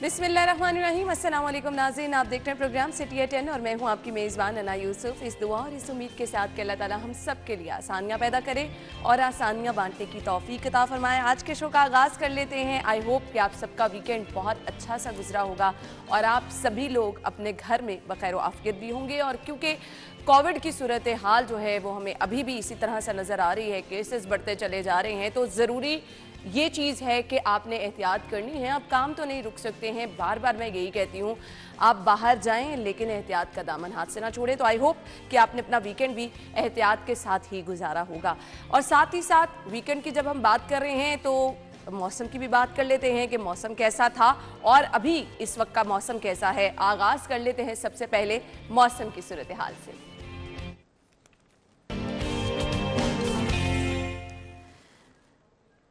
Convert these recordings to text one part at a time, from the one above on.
बिस्मिल्लाहिर्रहमानिर्रहीम, अस्सलाम वालेकुम नाज़रीन। आप देख रहे हैं प्रोग्राम सिटी एट 10 और मैं हूं आपकी मेज़बान अना यूसुफ। इस दुआ और इस उम्मीद के साथ कि अल्लाह ताला हम सब के लिए आसानियां पैदा करे और आसानियां बांटने की तौफीक अता फरमाए। आज के शो का आगाज़ कर लेते हैं। आई होप कि आप सबका वीकेंड बहुत अच्छा सा गुजरा होगा और आप सभी लोग अपने घर में बखैर व आफियत भी होंगे। और क्योंकि कोविड की सूरत हाल जो है वो हमें अभी भी इसी तरह से नज़र आ रही है, केसेस बढ़ते चले जा रहे हैं, तो ज़रूरी ये चीज़ है कि आपने एहतियात करनी है। अब काम तो नहीं रुक सकते हैं, बार बार मैं यही कहती हूँ, आप बाहर जाएं लेकिन एहतियात का दामन हाथ से ना छोड़ें। तो आई होप कि आपने अपना वीकेंड भी एहतियात के साथ ही गुजारा होगा। और साथ ही साथ वीकेंड की जब हम बात कर रहे हैं तो मौसम की भी बात कर लेते हैं कि मौसम कैसा था और अभी इस वक्त का मौसम कैसा है। आगाज़ कर लेते हैं सबसे पहले मौसम की सूरत हाल से।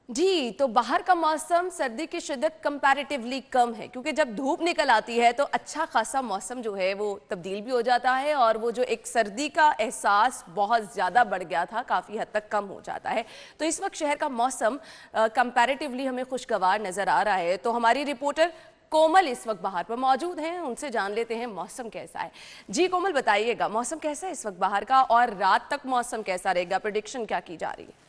जी, तो बाहर का मौसम सर्दी की शिद्दत कंपैरेटिवली कम है, क्योंकि जब धूप निकल आती है तो अच्छा खासा मौसम जो है वो तब्दील भी हो जाता है और वो जो एक सर्दी का एहसास बहुत ज़्यादा बढ़ गया था काफ़ी हद तक कम हो जाता है। तो इस वक्त शहर का मौसम कंपैरेटिवली हमें खुशगवार नज़र आ रहा है। तो हमारी रिपोर्टर कोमल इस वक्त बाहर पर मौजूद हैं, उनसे जान लेते हैं मौसम कैसा है। जी कोमल, बताइएगा मौसम कैसा है इस वक्त बाहर का और रात तक मौसम कैसा रहेगा, प्रेडिक्शन क्या की जा रही है?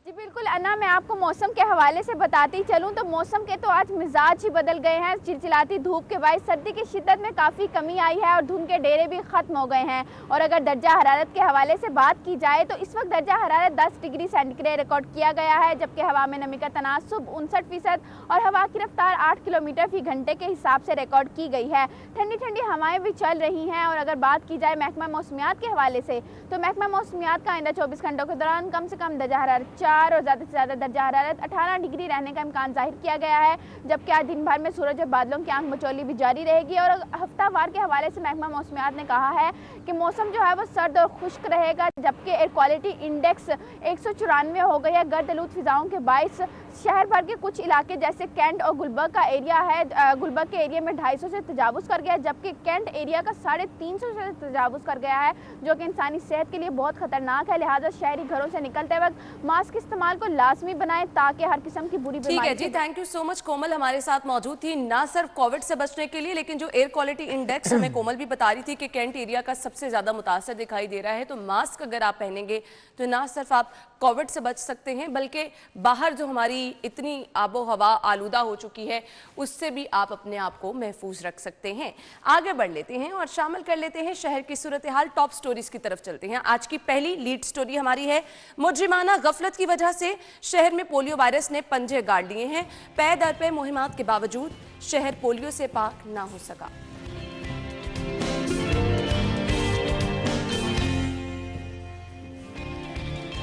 जी बिल्कुल अन्ना, मैं आपको मौसम के हवाले से बताती चलूं तो मौसम के तो आज मिजाज ही बदल गए हैं। चिलचिलाती धूप के बाद सर्दी की शिद्दत में काफ़ी कमी आई है और धुंध के डेरे भी ख़त्म हो गए हैं। और अगर दर्जा हरारत के हवाले से बात की जाए तो इस वक्त दर्जा हरारत 10 डिग्री सेंटीग्रेड रिकॉर्ड किया गया है, जबकि हवा में नमी का तनासुब 59% और हवा की रफ्तार 8 किलोमीटर फी घंटे के हिसाब से रिकॉर्ड की गई है। ठंडी ठंडी हवाएँ भी चल रही हैं। और अगर बात की जाए महकमा मौसमियात के हवाले से तो महकमा मौसमियात का आइंदा 24 घंटों के दौरान कम से कम दर्जा हरारत 4 और ज़्यादा से ज़्यादा दर्जा हरारत 18 डिग्री रहने का इम्कान जाहिर किया गया है, जबकि आज दिन भर में सूरज और बादलों की आंख मचोली भी जारी रहेगी। और हफ्तावार के हवाले से महकमा मौसमियात ने कहा है कि मौसम जो है वो सर्द और खुश्क रहेगा, जबकि एयर क्वालिटी इंडेक्स 194 हो गई है। गर्द आलूद फिजाओं के बाइस शहर भर के कुछ इलाके जैसे कैंट और गुलबर्ग का एरिया है, गुलबर्ग के एरिया में 250 से तजावुज़ कर गया, जबकि कैंट एरिया का 350 से तजावुज़ कर गया है, जो कि इंसानी सेहत के लिए बहुत खतरनाक है। लिहाजा शहरी घरों से निकलते वक्त मास्क इस्तेमाल को लाजमी बनाएं ताकि हर किस्म की बुरी बीमारी। ठीक है जी, थैंक यू सो मच। कोमल हमारे साथ मौजूद थी, ना सिर्फ कोविड से बचने के लिए लेकिन जो एयर क्वालिटी इंडेक्स हमें कोमल भी बता रही थी कि कैंट एरिया का सबसे ज़्यादा मुतासर दिखाई दे रहा है। तो मास्क अगर आप पहनेंगे तो ना सिर्फ आप कोविड से बच सकते हैं बल्कि बाहर जो हमारी इतनी आबो हवा आलूदा हो चुकी है उससे भी आप अपने आप को महफूज रख सकते हैं। आगे बढ़ लेते हैं और शामिल कर लेते हैं शहर की सूरत हाल। टॉप स्टोरीज की तरफ चलते हैं। आज की पहली लीड स्टोरी हमारी है, मुजरिमाना गफलत की वजह से शहर में पोलियो वायरस ने पंजे गाड़ लिए हैं। पै दर पे मुहिमात के बावजूद शहर पोलियो से पाक ना हो सका।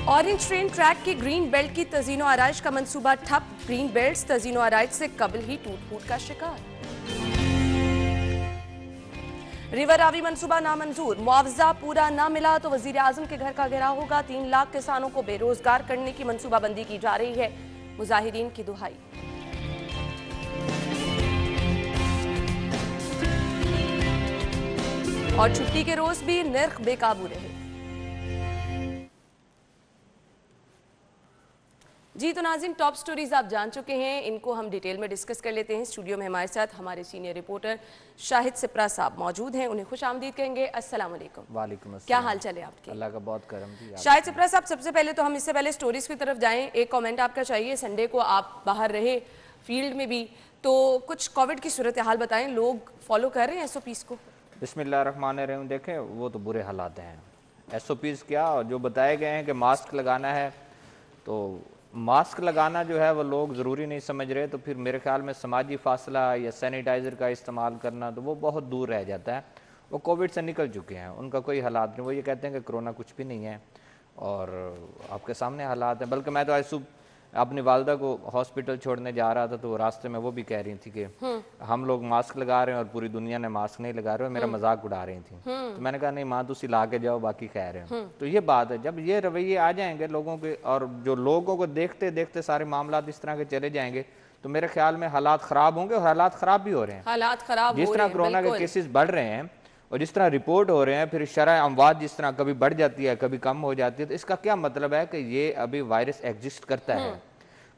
ऑरेंज ट्रेन ट्रैक की ग्रीन बेल्ट की तज़ीनो आराइश का मंसूबा ठप। ग्रीन बेल्ट तज़ीनो आराइश से कबल ही टूट फूट का शिकार। रिवर रावी मंसूबा नामंजूर, मुआवजा पूरा ना मिला तो वजीर आजम के घर का घेराव होगा। 3 लाख किसानों को बेरोजगार करने की मंसूबाबंदी की जा रही है, मुजाहिरीन की दुहाई। और छुट्टी के रोज भी नर्ख बेकाबू रहे। जी तो नाज़रीन, टॉप स्टोरीज आप जान चुके हैं, इनको हम डिटेल में डिस्कस कर लेते हैं। स्टूडियो में हमारे साथ हमारे सीनियर रिपोर्टर शाहिद सिप्रा साहब मौजूद हैं, उन्हें खुश आमदीद कहेंगे। अस्सलाम वालेकुम। वालेकुम अस्सलाम। क्या हाल चाल है आपके? अल्लाह का बहुत करम जी। शाहिद सिप्रा साहब, सबसे पहले तो हम इससे पहले स्टोरीज की तरफ जाएं, एक कमेंट आपका चाहिए। संडे को आप बाहर रहे फील्ड में भी, तो कुछ कोविड की सूरत हाल बताएं, लोग फॉलो कर रहे हैं SOPs को? बिस्मिल्लाहिर्रहमानिर्रहीम। देखें, वो तो बुरे हालात हैं। SOPs क्या, जो बताए गए हैं कि मास्क लगाना है, तो मास्क लगाना जो है वो लोग ज़रूरी नहीं समझ रहे, तो फिर मेरे ख्याल में समाजी फासला या सैनिटाइज़र का इस्तेमाल करना तो वो बहुत दूर रह जाता है। वो कोविड से निकल चुके हैं, उनका कोई हालात नहीं। वो ये कहते हैं कि कोरोना कुछ भी नहीं है और आपके सामने हालात हैं। बल्कि मैं तो आज सुबह अपनी वालदा को हॉस्पिटल छोड़ने जा रहा था तो रास्ते में वो भी कह रही थी कि हम लोग मास्क लगा रहे हैं और पूरी दुनिया ने मास्क नहीं लगा रहे, मेरा मजाक उड़ा रही थी। तो मैंने कहा नहीं माँ, तुसी ला के जाओ, बाकी खैर है। तो ये बात है, जब ये रवैये आ जाएंगे लोगों के और जो लोगों को देखते देखते सारे मामला इस तरह के चले जाएंगे तो मेरे ख्याल में हालात ख़राब होंगे। और हालात ख़राब भी हो रहे हैं, हालात ख़राब जिस तरह कोरोना के केसेस बढ़ रहे हैं और जिस तरह रिपोर्ट हो रहे हैं, फिर शरह अमवात जिस तरह कभी बढ़ जाती है कभी कम हो जाती है, तो इसका क्या मतलब है कि ये अभी वायरस एग्जिस्ट करता है।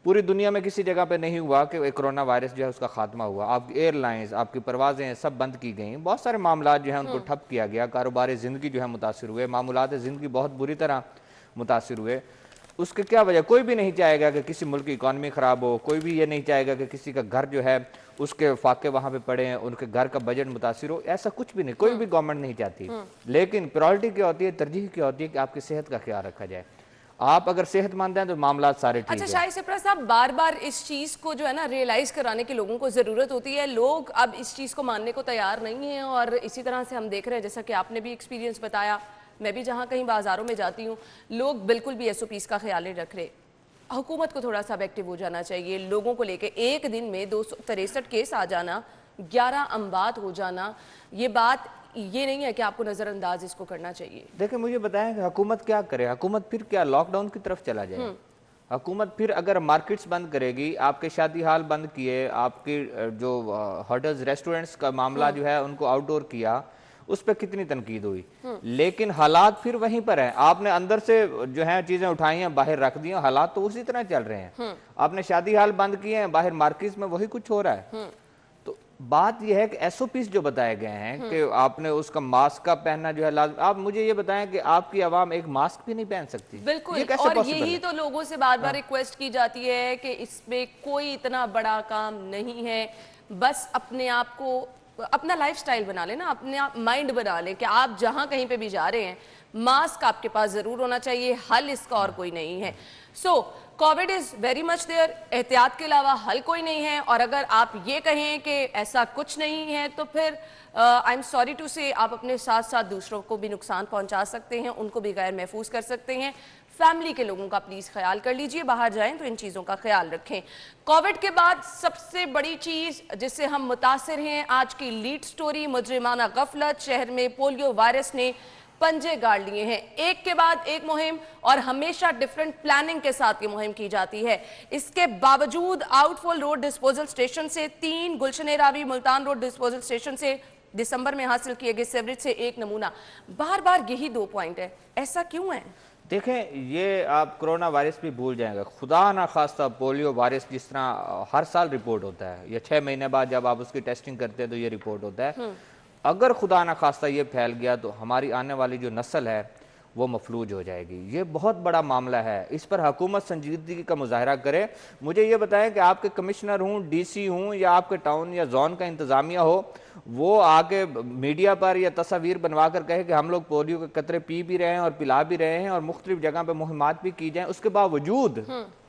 पूरी दुनिया में किसी जगह पे नहीं हुआ कि कोरोना वायरस जो है उसका खात्मा हुआ। आपकी एयरलाइंस, आपकी परवाजें सब बंद की गई, बहुत सारे मामला जो है उनको ठप किया गया, कारोबारी ज़िंदगी जो है मुतासिर हुए, मामूलात ज़िंदगी बहुत बुरी तरह मुतासिर हुए। उसके क्या वजह? कोई भी नहीं चाहेगा कि किसी मुल्क की इकॉनमी ख़राब हो, कोई भी ये नहीं चाहेगा कि किसी का घर जो है उसके फाके वहाँ पे पड़े हैं, उनके घर का बजट मुतासिर हो, ऐसा कुछ भी नहीं, कोई भी गवर्नमेंट नहीं चाहती। लेकिन प्रायोरिटी क्या होती है, तरजीह क्या होती है कि आपकी सेहत का ख्याल रखा जाए। आप अगर सेहतमंद हैं तो मामला सारे ठीक अच्छा है। शाहिद सिप्रा साहब, बार बार इस चीज़ को जो है ना रियलाइज़ कराने की लोगों को ज़रूरत होती है। लोग अब इस चीज़ को मानने को तैयार नहीं हैं और इसी तरह से हम देख रहे हैं, जैसा कि आपने भी एक्सपीरियंस बताया, मैं भी जहाँ कहीं बाज़ारों में जाती हूँ, लोग बिल्कुल भी SOPs का ख्याल नहीं रख रहे। हुकूमत को थोड़ा सा एक्टिव हो जाना चाहिए लोगों को लेके। एक दिन में 263 केस आ जाना, 11 अमवात हो जाना, ये बात ये नहीं है कि आपको नज़रअंदाज इसको करना चाहिए। देखिए मुझे बताएं कि हुकूमत क्या करे? हुकूमत फिर क्या लॉकडाउन की तरफ चला जाए? हुकूमत फिर अगर मार्केट्स बंद करेगी, आपके शादी हाल बंद किए, आपके जो होटल्स रेस्टोरेंट्स का मामला जो है उनको आउटडोर किया, उस पर कितनी तनकीद हुई, लेकिन हालात फिर वहीं पर हैं। आपने अंदर से जो है चीजें उठाई हैं, बाहर रख दी हैं, हालात तो उसी तरह चल रहे हैं। आपने शादी हाल बंद किए हैं, बाहर मार्केट्स में वही कुछ हो रहा है। तो बात यह है कि SOPs जो बताए गए हैं कि आपने उसका मास्क का पहनना जो है लाजमी। आप मुझे ये बताएं कि आपकी आवाम एक मास्क भी नहीं पहन सकती? बिल्कुल, ये कैसे और possible यही है? तो लोगों से बार बार रिक्वेस्ट की जाती है कि इसमें कोई इतना बड़ा काम नहीं है, बस अपने आप को अपना लाइफस्टाइल बना लेना, अपने आप माइंड बना ले कि आप जहां कहीं पे भी जा रहे हैं मास्क आपके पास जरूर होना चाहिए। हल इसका और कोई नहीं है। So Covid is very much there, एहतियात के अलावा हल कोई नहीं है। और अगर आप ये कहें कि ऐसा कुछ नहीं है तो फिर आई एम सॉरी टू से आप अपने साथ साथ दूसरों को भी नुकसान पहुंचा सकते हैं, उनको भी गैर महफूज कर सकते हैं। फैमिली के लोगों का प्लीज ख्याल कर लीजिए, बाहर जाएं तो इन चीजों का ख्याल रखें। कोविड के बाद सबसे बड़ी चीज जिससे हम मुतासिर हैं, आज की लीड स्टोरी, मुजरिमाना गफलत, शहर में पोलियो वायरस ने पंजे गाड़ लिए हैं। एक के बाद एक मुहिम और हमेशा डिफरेंट प्लानिंग के साथ ये मुहिम की जाती है। इसके बावजूद आउटफॉल रोड डिस्पोजल स्टेशन से 3, Gulshan Ravi Multan road disposal station से दिसंबर में हासिल किए गए सीवरेज से 1 नमूना, बार बार यही 2 पॉइंट है। ऐसा क्यों है? देखें, ये आप कोरोना वायरस भी भूल जाएंगे, खुदा ना खास्ता पोलियो वायरस जिस तरह हर साल रिपोर्ट होता है, या 6 महीने बाद जब आप उसकी टेस्टिंग करते हैं तो ये रिपोर्ट होता है। अगर खुदा ना खास्ता ये फैल गया तो हमारी आने वाली जो नस्ल है वो मफलूज हो जाएगी। ये बहुत बड़ा मामला है, इस पर हुकूमत संजीदगी का मुजाहरा करे। मुझे ये बताएं कि आपके कमिश्नर हूँ, DC हूँ, या आपके टाउन या जोन का इंतज़ामिया हो, वो आके मीडिया पर या तस्वीर बनवा कर कहे कि हम लोग पोलियो के कतरे पी भी रहे हैं और पिला भी रहे हैं और मुख्तलिफ जगह पर मुहिमात भी की जाएं, उसके बावजूद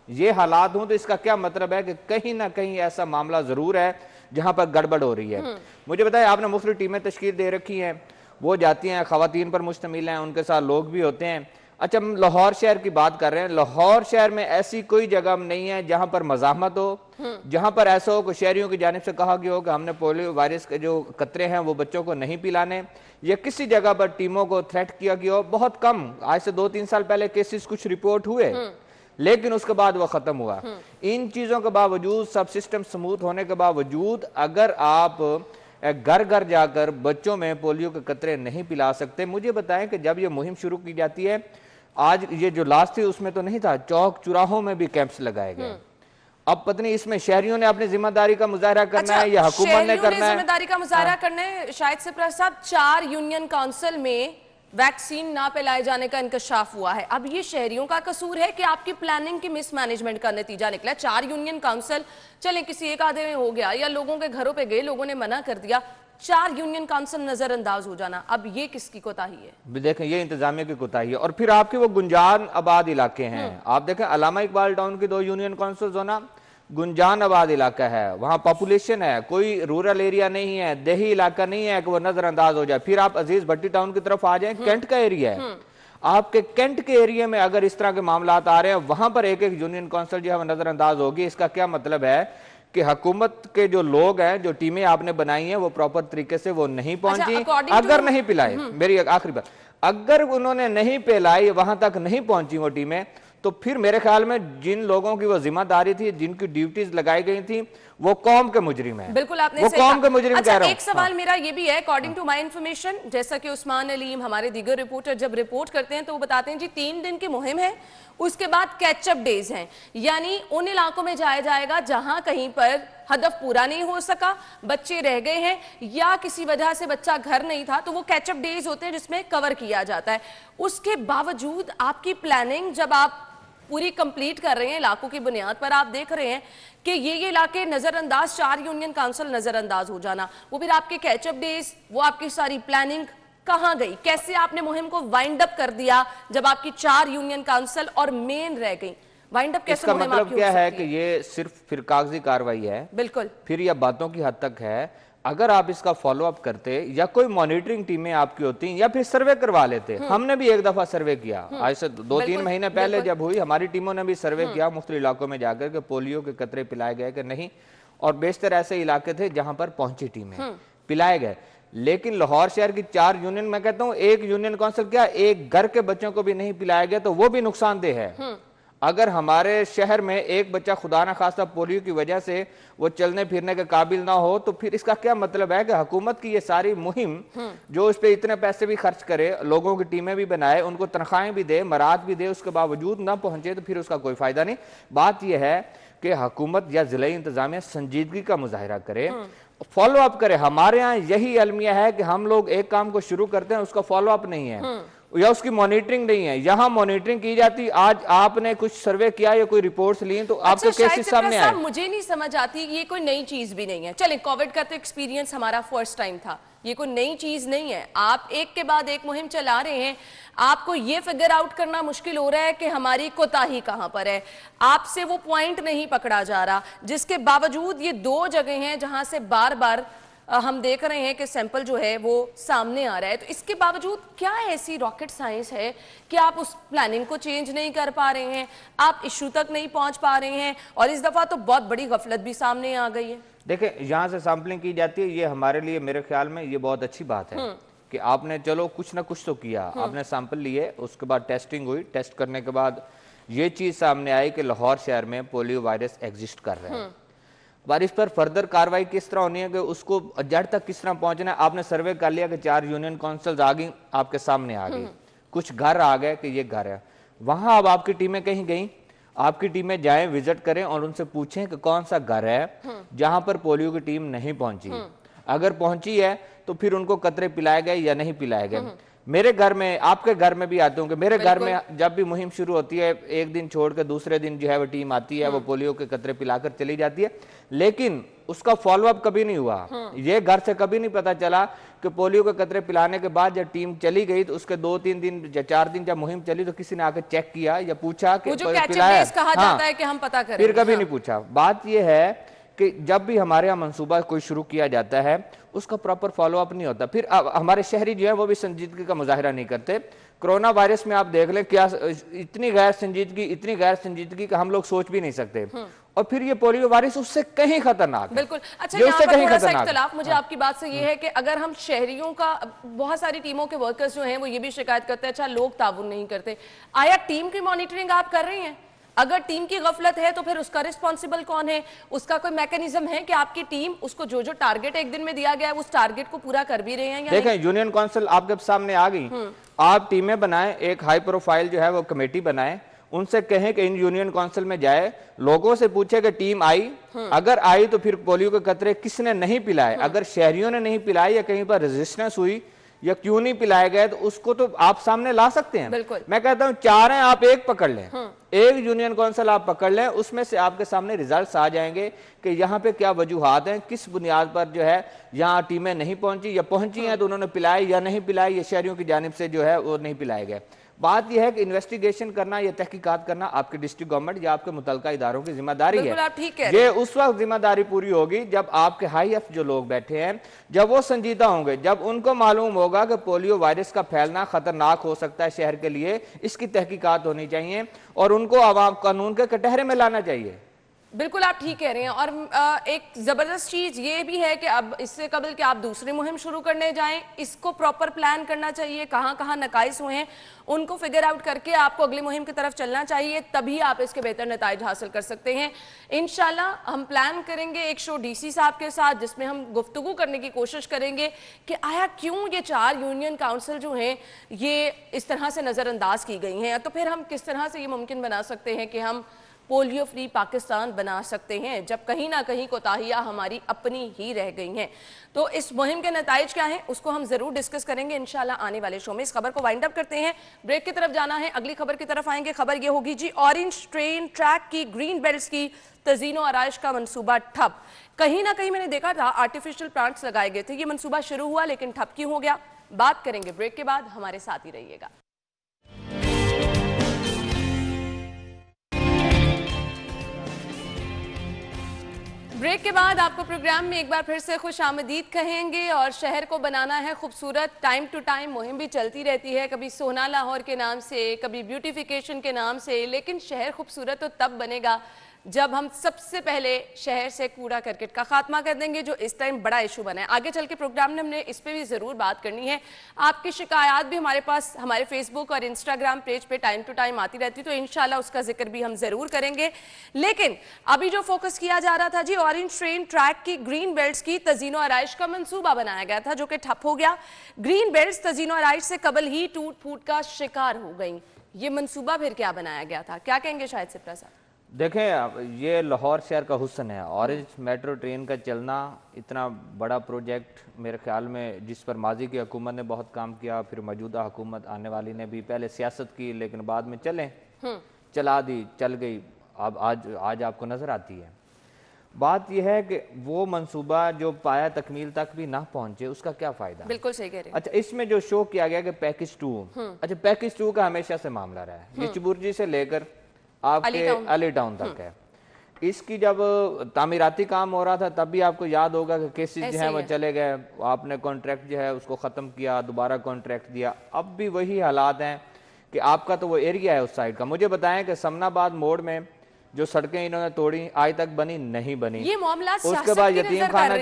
ये हालात हों, तो इसका क्या मतलब है कि कहीं ना कहीं ऐसा मामला ज़रूर है जहाँ पर गड़बड़ हो रही है। मुझे बताएं, आपने मुख्तलिफ टीमें तश्कील दे रखी हैं, वो जाती हैं, खवातीन पर मुश्तमिल हैं, उनके साथ लोग भी होते हैं। अच्छा, हम लाहौर शहर की बात कर रहे हैं। लाहौर शहर में ऐसी कोई जगह नहीं है जहां पर मज़ाहमत हो, जहां पर ऐसा हो कि शहरियों की जानिब से कहा गया हो कि हमने पोलियो वायरस के जो कतरे हैं वो बच्चों को नहीं पिलाने, या किसी जगह पर टीमों को थ्रेट किया गया हो। बहुत कम, आज से 2-3 साल पहले केसेस कुछ रिपोर्ट हुए, लेकिन उसके बाद वो खत्म हुआ। इन चीजों के बावजूद, सब सिस्टम स्मूथ होने के बावजूद, अगर आप घर घर जाकर बच्चों में पोलियो के कतरे नहीं पिला सकते, मुझे बताएं कि जब ये मुहिम शुरू की जाती है, आज ये जो लास्ट थी उसमें तो नहीं था, चौक चौराहों में भी कैंप्स लगाए गए। अब पत्नी इसमें शहरियों ने अपनी जिम्मेदारी का मुजाहरा करना है या हुकूमत ने करना है? जिम्मेदारी का मुजाहरा करना है। शायद से साहब 4 यूनियन काउंसिल में वैक्सीन ना पिलाए जाने का इंकशाफ हुआ है। अब ये शहरियों का कसूर है कि आपकी प्लानिंग की मिसमैनेजमेंट का नतीजा निकला। 4 यूनियन काउंसिल, चले किसी एक आधे में हो गया या लोगों के घरों पे गए, लोगों ने मना कर दिया, 4 यूनियन काउंसिल नजरअंदाज हो जाना, अब ये किसकी कोताही है? देखें, ये इंतजामिया की कोताही है। और फिर आपके वो गुंजान आबाद इलाके हैं, आप देखें अलामा इकबाल टाउन की 2 यूनियन काउंसिल होना, गुंजान आबाद इलाका है, वहां पॉपुलेशन है, कोई रूरल एरिया नहीं है, देही इलाका नहीं है कि वो नजरअंदाज हो जाए। फिर आप अजीज भट्टी टाउन की तरफ आ जाए, कैंट का एरिया है, आपके कैंट के एरिया में अगर इस तरह के मामला आ रहे हैं, वहां पर एक यूनियन काउंसिल जो है वो नजरअंदाज होगी। इसका क्या मतलब है कि हुकूमत के जो लोग हैं, जो टीमें आपने बनाई हैं, वो प्रॉपर तरीके से वो नहीं पहुंची। अगर नहीं पिलाए, मेरी आखिरी बात, अगर उन्होंने नहीं पिलाई, वहां तक नहीं पहुंची वो टीमें, तो फिर मेरे ख्याल में जिन लोगों की वो जिम्मेदारी थी, जिनकी ड्यूटीज लगाई गई थी, वो कौम के मुजरिम है। बिल्कुल आपने वो सही कौम कहा। के मुजरिम अच्छा, कह रहा हूं। एक सवाल मेरा ये भी है, अकॉर्डिंग टू माय इंफॉर्मेशन, जैसा कि उस्मान अलीम हमारे दीगर रिपोर्टर जब रिपोर्ट करते हैं तो वो बताते हैं जी 3 दिन की मुहिम है, उसके बाद कैचअप डेज हैं, यानी उन इलाकों में जाया जाएगा जहां कहीं पर हदफ पूरा नहीं हो सका, बच्चे रह गए हैं या किसी वजह से बच्चा घर नहीं था, तो वो कैचअप डेज होते हैं जिसमें कवर किया जाता है। उसके बावजूद आपकी प्लानिंग जब आप पूरी कंप्लीट कर रहे हैं, इलाकों की बुनियाद पर आप देख रहे हैं कि ये इलाके नजरअंदाज, 4 यूनियन काउंसिल नजरअंदाज हो जाना, वो फिर आपके कैचअप डेज, वो आपकी सारी प्लानिंग कहां गई? कैसे आपने मुहिम को वाइंड अप कर दिया जब आपकी 4 यूनियन काउंसिल और मेन रह गई? वाइंड अप कैसे इसका मुहिम मतलब आपकी क्या हो है सकती कि ये सिर्फ फिर कागजी कार्रवाई है, बिल्कुल फिर यह बातों की हद तक है। अगर आप इसका फॉलो अप करते या कोई मॉनिटरिंग टीमें आपकी होती या फिर सर्वे करवा लेते। हमने भी एक दफा सर्वे किया, आज से 2-3 महीने पहले जब हुई, हमारी टीमों ने भी सर्वे किया मुख्तलिफ इलाकों में जाकर के पोलियो के कतरे पिलाए गए कि नहीं, और बेशतर ऐसे इलाके थे जहां पर पहुंची टीमें, पिलाए गए। लेकिन लाहौर शहर की 4 यूनियन, मैं कहता हूं एक यूनियन काउंसिल क्या, एक घर के बच्चों को भी नहीं पिलाया गया, तो वो भी नुकसानदेह है। अगर हमारे शहर में एक बच्चा खुदा ना खास्ता पोलियो की वजह से वो चलने फिरने के काबिल ना हो, तो फिर इसका क्या मतलब है कि हुकूमत की ये सारी मुहिम जो इस पे इतने पैसे भी खर्च करे, लोगों की टीमें भी बनाए, उनको तनख्वाहें भी दे, मराद भी दे, उसके बावजूद ना पहुंचे, तो फिर उसका कोई फायदा नहीं। बात यह है कि हुकूमत या जिला इंतजामिया संजीदगी का मुजाहिरा करे, फॉलो अप करे। हमारे यहाँ यही अलमिया है कि हम लोग एक काम को शुरू करते हैं, उसका फॉलो अप नहीं है या उसकी मॉनिटरिंग नहीं है। यहाँ मॉनिटरिंग की जाती, आज आपने कुछ सर्वे किया या कोई रिपोर्ट्स ली तो आपके केसेस सामने आए। मुझे नहीं समझ आती, ये कोई नई चीज भी नहीं है। चलें, कोविड का तो एक्सपीरियंस हमारा फर्स्ट टाइम था, ये कोई नई चीज नहीं है। आप एक के बाद एक मुहिम चला रहे हैं, आपको ये फिगर आउट करना मुश्किल हो रहा है कि हमारी कोताही कहां पर है, आपसे वो पॉइंट नहीं पकड़ा जा रहा, जिसके बावजूद ये 2 जगह हैं जहां से बार बार हम देख रहे हैं कि सैंपल जो है वो सामने आ रहा है। तो इसके बावजूद क्या ऐसी रॉकेट साइंस है कि आप उस प्लानिंग को चेंज नहीं कर पा रहे हैं, आप इशू तक नहीं पहुंच पा रहे हैं, और इस दफा तो बहुत बड़ी गफलत भी सामने आ गई है। देखिए, यहाँ से सैंपलिंग की जाती है, ये हमारे लिए, मेरे ख्याल में ये बहुत अच्छी बात है कि आपने चलो कुछ ना कुछ तो किया, आपने सैंपल लिए, उसके बाद टेस्टिंग हुई, टेस्ट करने के बाद ये चीज सामने आई कि लाहौर शहर में पोलियो वायरस एग्जिस्ट कर रहा है। और इस पर फर्दर कार्रवाई किस तरह होनी है कि उसको जड़ तक किस तरह पहुंचना है। आपने सर्वे कर लिया कि 4 यूनियन काउंसिल्स आ गई, आपके सामने आ गई, कुछ घर आ गए कि ये घर है, वहां अब आपकी टीमें कहीं गई, आपकी टीमें जाएं, विजिट करें और उनसे पूछें कि कौन सा घर है जहां पर पोलियो की टीम नहीं पहुंची। अगर पहुंची है तो फिर उनको कतरे पिलाए गए या नहीं पिलाए गए। मेरे घर में, आपके घर में भी आते होंगे, मेरे घर में जब भी मुहिम शुरू होती है, एक दिन छोड़ के दूसरे दिन जो है वो टीम आती है, वो पोलियो के कतरे पिलाकर चली जाती है, लेकिन उसका फॉलो अप कभी नहीं हुआ। ये घर से कभी नहीं पता चला कि पोलियो के कतरे पिलाने के बाद जब टीम चली गई तो उसके 2-3 दिन या 4 दिन जब मुहिम चली तो किसी ने आकर चेक किया या पूछा कि पिलाया, कहा जाता है कि हम पता करें, फिर कभी नहीं पूछा। बात यह है कि जब भी हमारे यहाँ मंसूबा कोई शुरू किया जाता है उसका प्रॉपर फॉलो अप नहीं होता। फिर हमारे शहरी जो है वो भी संजीदगी का मुजाहिरा नहीं करते। कोरोना वायरस में आप देख लें क्या इतनी गैर संजीदगी का हम लोग सोच भी नहीं सकते, और फिर ये पोलियो वायरस उससे कहीं खतरनाक है। बिल्कुल। अच्छा, यहाँ पर थोड़ा सा इख्तिलाफ मुझे आपकी बात से ये है कि अगर हम शहरियों का, बहुत सारी टीमों के वर्कर्स जो हैं वो ये भी शिकायत करते हैं अच्छा लोग ताउन नहीं करते, आया टीम की मॉनिटरिंग आप कर रही हैं? अगर टीम की गफलत है तो फिर उसका रिस्पॉन्सिबल कौन है? उसका कोई मैकेनिज्म है कि आपकी टीम उसको जो टारगेट एक दिन में दिया गया है उस टारगेट को पूरा कर भी रहे हैं या देखें नहीं? यूनियन काउंसिल आपके सामने आ गई, आप टीमें बनाएं, एक हाई प्रोफाइल जो है वो कमेटी बनाएं, उनसे कहें कि इन यूनियन काउंसिल में जाए, लोगों से पूछे कि टीम आई, अगर आई तो फिर पोलियो के कतरे किसने नहीं पिलाए, अगर शहरियों ने नहीं पिलाए या कहीं पर रेजिस्टेंस हुई या क्यों नहीं पिलाए गए तो उसको तो आप सामने ला सकते हैं। मैं कहता हूं 4 हैं, आप एक पकड़ लें, एक यूनियन काउंसिल आप पकड़ लें, उसमें से आपके सामने रिजल्ट्स आ जाएंगे कि यहाँ पे क्या वजूहात हैं, किस बुनियाद पर जो है यहाँ टीमें नहीं पहुंची या पहुंची हैं तो उन्होंने पिलाए या नहीं पिलाए, या शहरियों की जानिब से जो है वो नहीं पिलाए गए। बात यह है कि इन्वेस्टिगेशन करना या तहकीकात करना आपके डिस्ट्रिक्ट गवर्नमेंट या आपके मुतल्लिका इदारों की जिम्मेदारी है। ये उस वक्त जिम्मेदारी पूरी होगी जब आपके हाई एफ जो लोग बैठे हैं जब वो संजीदा होंगे, जब उनको मालूम होगा कि पोलियो वायरस का फैलना खतरनाक हो सकता है शहर के लिए, इसकी तहकीकात होनी चाहिए और उनको आवाम कानून के कटहरे में लाना चाहिए। बिल्कुल आप ठीक कह रहे हैं। और एक ज़बरदस्त चीज़ ये भी है कि अब इससे कबल कि आप दूसरी मुहिम शुरू करने जाएं, इसको प्रॉपर प्लान करना चाहिए, कहाँ कहाँ नकाइस हुए हैं उनको फिगर आउट करके आपको अगली मुहिम की तरफ चलना चाहिए, तभी आप इसके बेहतर नताइज हासिल कर सकते हैं। इंशाल्लाह हम प्लान करेंगे एक शो डीसी साहब के साथ जिसमें हम गुफ्तगू करने की कोशिश करेंगे कि आया क्यों ये 4 यूनियन काउंसिल जो हैं ये इस तरह से नज़रअंदाज की गई हैं, तो फिर हम किस तरह से ये मुमकिन बना सकते हैं कि हम पोलियो फ्री पाकिस्तान बना सकते हैं, जब कहीं ना कहीं कोताहियाँ हमारी अपनी ही रह गई हैं। तो इस मुहिम के नताइज क्या हैं उसको हम ज़रूर डिस्कस करेंगे इंशाल्लाह आने वाले शो में। इस खबर को वाइंड अप करते हैं, ब्रेक की तरफ जाना है, अगली खबर की तरफ आएंगे। खबर ये होगी जी, ऑरेंज ट्रेन ट्रैक की ग्रीन बेल्ट्स की तज़ीनो आराइश का मनसूबा ठप। कहीं ना कहीं मैंने देखा था आर्टिफिशियल प्लांट्स लगाए गए थे, ये मनसूबा शुरू हुआ लेकिन ठप क्यों हो गया, बात करेंगे ब्रेक के बाद, हमारे साथ ही रहिएगा। ब्रेक के बाद आपको प्रोग्राम में एक बार फिर से खुश आमदीद कहेंगे। और शहर को बनाना है खूबसूरत, टाइम टू टाइम मुहिम भी चलती रहती है, कभी सोना लाहौर के नाम से, कभी ब्यूटिफिकेशन के नाम से, लेकिन शहर खूबसूरत तो तब बनेगा जब हम सबसे पहले शहर से कूड़ा करकट का खात्मा कर देंगे, जो इस टाइम बड़ा इशू बना है। आगे चल के प्रोग्राम में हमने इस पे भी ज़रूर बात करनी है। आपकी शिकायत भी हमारे पास हमारे फेसबुक और इंस्टाग्राम पेज पे टाइम टू टाइम आती रहती है, तो इंशाल्लाह उसका जिक्र भी हम ज़रूर करेंगे। लेकिन अभी जो फोकस किया जा रहा था जी, ऑरेंज ट्रेन ट्रैक की ग्रीन बेल्ट्स की तज़ीनो आराइश का मंसूबा बनाया गया था जो कि ठप हो गया। ग्रीन बेल्ट्स तज़ीनो आराइश से कबल ही टूट फूट का शिकार हो गई। ये मंसूबा फिर क्या बनाया गया था, क्या कहेंगे शाहिद सिप्रा साहब? देखें, ये लाहौर शहर का हुस्न है। ऑरेंज मेट्रो ट्रेन का चलना इतना बड़ा प्रोजेक्ट, मेरे ख्याल में जिस पर माजी की हुकूमत ने बहुत काम किया, फिर मौजूदा हुकूमत आने वाली ने भी पहले सियासत की लेकिन बाद में चला दी, चल गई, अब आज आपको नज़र आती है। बात यह है कि वो मंसूबा जो पाया तकमील तक भी ना पहुंचे उसका क्या फ़ायदा। बिल्कुल सही कह रहे हैं। अच्छा, इसमें जो शो किया गया कि पैकेज 2, अच्छा पैकेज 2 का हमेशा से मामला रहा है, ये चिबुर्जी से लेकर आपके अली टाउन तक है। इसकी जब तामीराती काम हो रहा था तब भी आपको याद होगा कि केसेस जो है वो चले गए, आपने कॉन्ट्रैक्ट जो है उसको ख़त्म किया, दोबारा कॉन्ट्रैक्ट दिया। अब भी वही हालात हैं कि आपका तो वो एरिया है उस साइड का। मुझे बताएं कि समनाबाद मोड़ में जो सड़कें इन्होंने तोड़ी आज तक बनी नहीं बनी। ये मामला उसके बाद यतीम खाना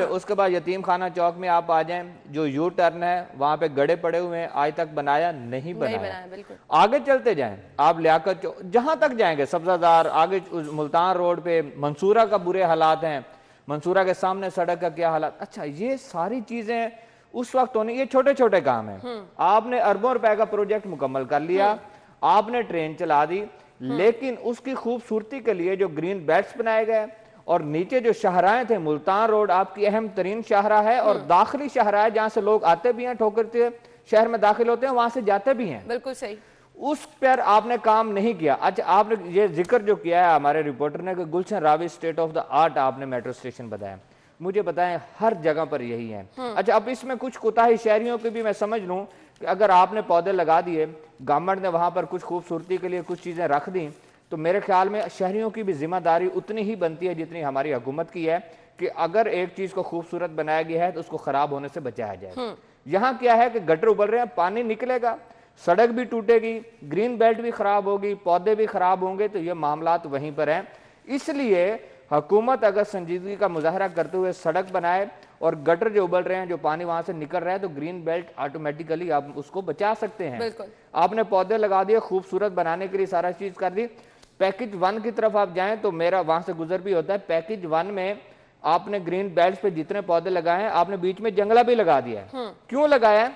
उसके बाद यतीम खाना चौक में आप आ जाएं, जो यू टर्न है वहां पे गड़े पड़े हुए हैं, आज तक बनाया नहीं बनाया। आगे चलते जाएं, आप लियाकत जहां तक जाएंगे, सब्जादार, आगे मुल्तान रोड पे मंसूरा का बुरे हालात हैं, मंसूरा के सामने सड़क का क्या हालात। अच्छा, ये सारी चीजें उस वक्त होने, ये छोटे छोटे काम है। आपने अरबों रुपए का प्रोजेक्ट मुकम्मल कर लिया, आपने ट्रेन चला दी, लेकिन उसकी खूबसूरती के लिए जो ग्रीन बेल्ट्स बनाए गए और नीचे जो शाहराएं थे, मुल्तान रोड आपकी अहम तरीन शाहरा है और दाखिली शाहरा है जहां से लोग आते भी हैं, ठोकरते शहर में दाखिल होते हैं, वहां से जाते भी हैं। बिल्कुल सही। उस पर आपने काम नहीं किया। अच्छा, आपने ये जिक्र जो किया है हमारे रिपोर्टर ने कि Gulshan Ravi state of the art आपने मेट्रो स्टेशन बताया, मुझे बताएं हर जगह पर यही है। अच्छा, अब इसमें कुछ कोताही शहरियों की भी मैं समझ लूं कि अगर आपने पौधे लगा दिए, गवर्नमेंट ने वहां पर कुछ खूबसूरती के लिए कुछ चीजें रख दी, तो मेरे ख्याल में शहरियों की भी जिम्मेदारी उतनी ही बनती है जितनी हमारी हुकूमत की है कि अगर एक चीज को खूबसूरत बनाया गया है तो उसको खराब होने से बचाया जाए। यहाँ क्या है कि गटर उबल रहे हैं, पानी निकलेगा, सड़क भी टूटेगी, ग्रीन बेल्ट भी खराब होगी, पौधे भी खराब होंगे, तो ये मामला वहीं पर हैं। इसलिए हुकूमत अगर संजीदगी का मुजाहरा करते हुए सड़क बनाए और गटर जो उबल रहे हैं, जो पानी वहां से निकल रहा है, तो ग्रीन बेल्ट ऑटोमेटिकली आप उसको बचा सकते हैं। आपने पौधे लगा दिए, खूबसूरत बनाने के लिए सारा चीज कर दी। पैकेज 1 की तरफ आप जाएं तो मेरा वहां से गुजर भी होता है। पैकेज 1 में आपने ग्रीन बेल्ट पे जितने पौधे लगाए हैं, आपने बीच में जंगला भी लगा दिया है। क्यों लगाया?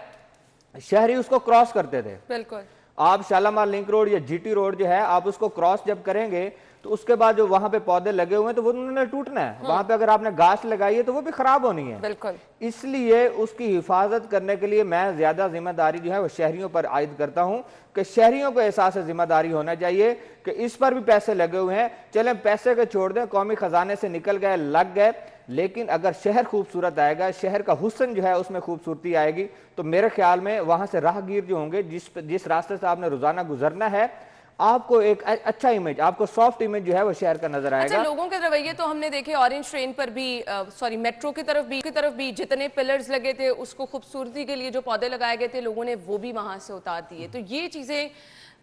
शहरी उसको क्रॉस करते थे। बिल्कुल। आप शालामार लिंक रोड या जीटी रोड जो है, आप उसको क्रॉस जब करेंगे तो उसके बाद जो वहां पे पौधे लगे हुए हैं तो वो उन्होंने टूटना है। वहां पे अगर आपने घास लगाई है तो वो भी खराब होनी है। बिल्कुल। इसलिए उसकी हिफाजत करने के लिए मैं ज्यादा जिम्मेदारी जो है वो शहरियों पर आयद करता हूं कि शहरियों को एहसास जिम्मेदारी होना चाहिए कि इस पर भी पैसे लगे हुए हैं, चलें पैसे को छोड़ दें, कौमी खजाने से निकल गए, लग गए, लेकिन अगर शहर खूबसूरत आएगा, शहर का हुस्न जो है उसमें खूबसूरती आएगी, तो मेरे ख्याल में वहां से राहगीर जो होंगे, जिस रास्ते से आपने रोजाना गुजरना है, आपको एक अच्छा इमेज, आपको सॉफ्ट इमेज जो है वो शहर का नजर आएगा। अच्छा, लोगों के रवैये तो हमने देखे ऑरेंज ट्रेन पर भी, सॉरी मेट्रो की तरफ भी जितने पिलर्स लगे थे, उसको खूबसूरती के लिए जो पौधे लगाए गए थे, लोगों ने वो भी वहां से उतार दिए। तो ये चीजें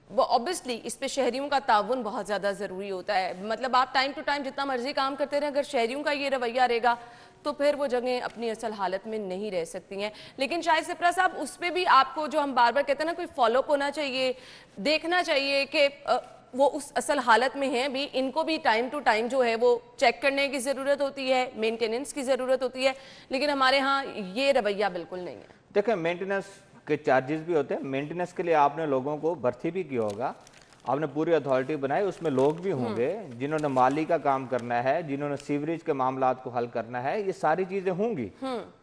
वो ऑब्वियसली इस पे शहरियों का ताउन बहुत ज़्यादा ज़रूरी होता है। मतलब आप टाइम टू टाइम जितना मर्जी काम करते रहें, अगर शहरियों का ये रवैया रहेगा तो फिर वो जगह अपनी असल हालत में नहीं रह सकती हैं। लेकिन शायद सिप्रा साहब उस पर भी आपको, जो हम बार बार कहते हैं ना, कोई फॉलोअप होना चाहिए, देखना चाहिए कि वो उस असल हालत में हैं भी, इनको भी टाइम टू टाइम जो है वो चेक करने की ज़रूरत होती है, मेंटेनेंस की ज़रूरत होती है। लेकिन हमारे यहाँ ये रवैया बिल्कुल नहीं है। देखिए, मेंटेनेंस के चार्जेस भी होते हैं। मेंटेनेंस के लिए आपने लोगों को भर्ती भी किया होगा, आपने पूरी अथॉरिटी बनाई, उसमें लोग भी होंगे जिन्होंने माली का काम करना है, जिन्होंने सीवरेज के मामलात को हल करना है, ये सारी चीजें होंगी।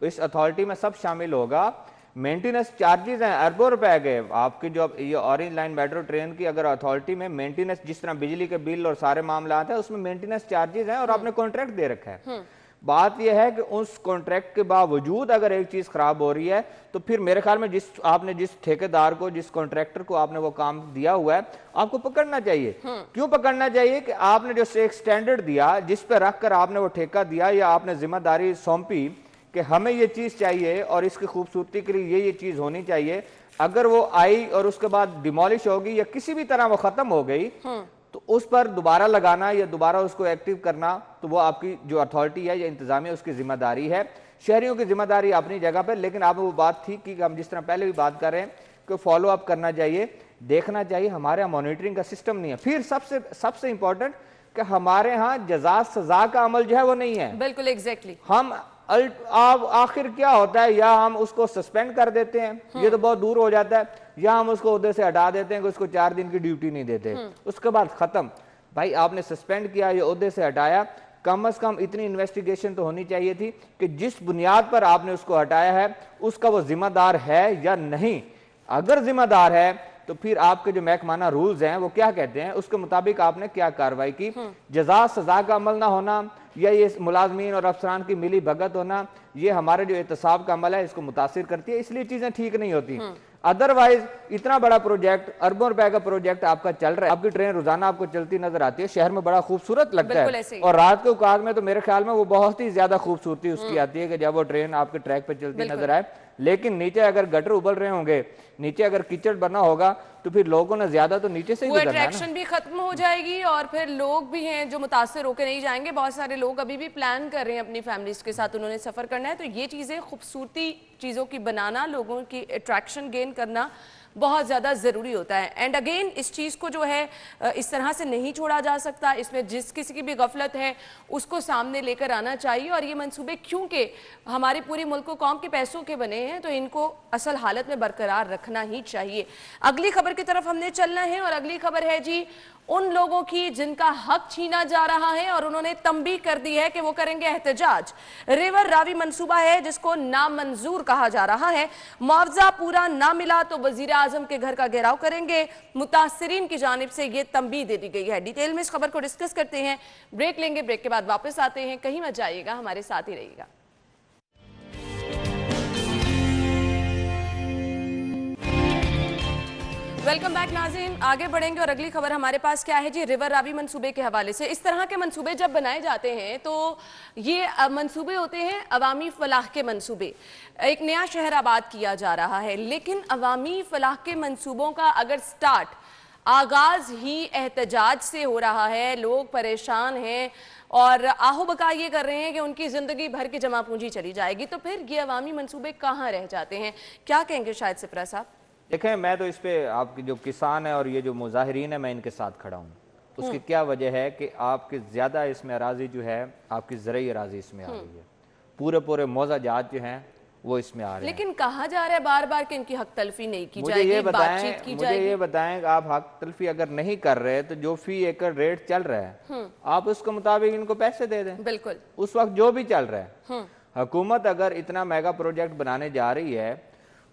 इस अथॉरिटी में सब शामिल होगा। मेंटेनेंस चार्जेस हैं अरबों रुपए के। आपकी जो ये ऑरेंज लाइन मेट्रो ट्रेन की अगर अथॉरिटी में मेंटेनेंस, जिस तरह बिजली के बिल और सारे मामलात हैं, उसमें मेंटेनेंस चार्जेस हैं और आपने कॉन्ट्रैक्ट दे रखा है। बात यह है कि उस कॉन्ट्रैक्ट के बावजूद अगर एक चीज खराब हो रही है तो फिर मेरे ख्याल में जिस ठेकेदार को, जिस कॉन्ट्रैक्टर को आपने वो काम दिया हुआ है, आपको पकड़ना चाहिए। क्यों पकड़ना चाहिए? कि आपने जो एक स्टैंडर्ड दिया, जिस पर रखकर आपने वो ठेका दिया या आपने जिम्मेदारी सौंपी कि हमें ये चीज चाहिए और इसकी खूबसूरती के लिए ये चीज होनी चाहिए, अगर वो आई और उसके बाद डिमोलिश होगी या किसी भी तरह वो खत्म हो गई, तो उस पर दोबारा लगाना या दोबारा उसको एक्टिव करना, तो वो आपकी जो अथॉरिटी है या इंतजामिया, उसकी जिम्मेदारी है। शहरियों की जिम्मेदारी अपनी जगह पर, लेकिन आप वो बात थी कि हम जिस तरह पहले भी बात कर रहे हैं कि फॉलो अप करना चाहिए, देखना चाहिए। हमारे यहाँ मॉनिटरिंग का सिस्टम नहीं है। फिर सबसे इंपॉर्टेंट कि हमारे यहाँ जजा सजा का अमल जो है वो नहीं है। बिल्कुल एग्जैक्टली। हम आखिर क्या होता है, या हम उसको सस्पेंड कर देते हैं, ये तो बहुत दूर हो जाता है, या हम उसको ओहदे से हटा देते हैं कि उसको 4 दिन की ड्यूटी नहीं देते, उसके बाद खत्म। भाई आपने सस्पेंड किया या ओहदे से हटाया, कम से कम इतनी इन्वेस्टिगेशन तो होनी चाहिए थी कि जिस बुनियाद पर आपने उसको हटाया है उसका वो जिम्मेदार है या नहीं। अगर जिम्मेदार है तो फिर आपके जो महकमाना रूल्स हैं वो क्या कहते हैं, उसके मुताबिक आपने क्या कार्रवाई की। जजा सजा का अमल ना होना या ये मुलाजमीन और अफसरान की मिली भगत होना, ये हमारे जो एहतसाब का अमल है इसको मुतासिर करती है, इसलिए चीजें ठीक नहीं होती। अदरवाइज इतना बड़ा प्रोजेक्ट, अरबों रुपए का प्रोजेक्ट आपका चल रहा है, आपकी ट्रेन रोजाना आपको चलती नजर आती है, शहर में बड़ा खूबसूरत लगता है, और रात के औकात में तो मेरे ख्याल में वो बहुत ही ज्यादा खूबसूरती उसकी आती है कि जब वो ट्रेन आपके ट्रैक पे चलती नजर आए। लेकिन नीचे अगर गटर उबल रहे होंगे, नीचे अगर कीचड़ बना होगा, तो फिर लोगों ने ज्यादा तो नीचे से ही गुजरना है ना। अट्रैक्शन भी खत्म हो जाएगी और फिर लोग भी हैं जो मुतासिर होकर नहीं जाएंगे। बहुत सारे लोग अभी भी प्लान कर रहे हैं अपनी फैमिलीज के साथ, उन्होंने सफर करना है, तो ये चीजें, खूबसूरती चीजों की बनाना, लोगों की अट्रैक्शन गेन करना बहुत ज़्यादा ज़रूरी होता है। एंड अगेन इस चीज़ को जो है इस तरह से नहीं छोड़ा जा सकता, इसमें जिस किसी की भी गफलत है उसको सामने लेकर आना चाहिए। और ये मंसूबे क्योंकि हमारी पूरी मुल्क को कौम के पैसों के बने हैं, तो इनको असल हालत में बरकरार रखना ही चाहिए। अगली खबर की तरफ हमने चलना है और अगली खबर है जी उन लोगों की जिनका हक छीना जा रहा है और उन्होंने तंबीह कर दी है कि वो करेंगे एहतजाज। रिवर रावी मंसूबा है जिसको नामंजूर कहा जा रहा है। मुआवजा पूरा ना मिला तो वजीर आजम के घर का घेराव करेंगे। मुतासिरीन की जानिब से ये तंबीह दे दी गई है। डिटेल में इस खबर को डिस्कस करते हैं, ब्रेक लेंगे, ब्रेक के बाद वापस आते हैं। कहीं मत जाइएगा, हमारे साथ ही रहिएगा। वेलकम बैक नाज़रीन, आगे बढ़ेंगे और अगली खबर हमारे पास क्या है जी, रिवर रावी मंसूबे के हवाले से। इस तरह के मंसूबे जब बनाए जाते हैं तो ये मंसूबे होते हैं अवामी फलाह के मंसूबे। एक नया शहर आबाद किया जा रहा है, लेकिन अवामी फलाह के मंसूबों का अगर स्टार्ट, आगाज ही एहतजाज से हो रहा है, लोग परेशान हैं और आहो बका ये कर रहे हैं कि उनकी ज़िंदगी भर की जमा पूंजी चली जाएगी, तो फिर ये अवामी मंसूबे कहाँ रह जाते हैं? क्या कहेंगे शायद सिप्रा साहब? देखें, मैं तो इस पे आपके जो किसान है और ये जो मुजाहिरीन है, मैं इनके साथ खड़ा हूँ। उसकी क्या वजह है कि आपकी ज़्यादा इसमें अराजी जो है, आपकी ज़रई अराजी इसमें आ रही है, पूरे मौजाजात जो हैं वो इसमें आ रहे हैं। लेकिन कहा जा रहा है बार बार कि इनकी हक तलफी नहीं की जाएगी, बातचीत की जाएगी। मुझे ये बताएं कि आप हक तलफी अगर नहीं कर रहे तो जो फी एकड़ रेट चल रहा है आप उसके मुताबिक इनको पैसे दे दें। बिल्कुल, उस वक्त जो भी चल रहा है। हुकूमत अगर इतना मेगा प्रोजेक्ट बनाने जा रही है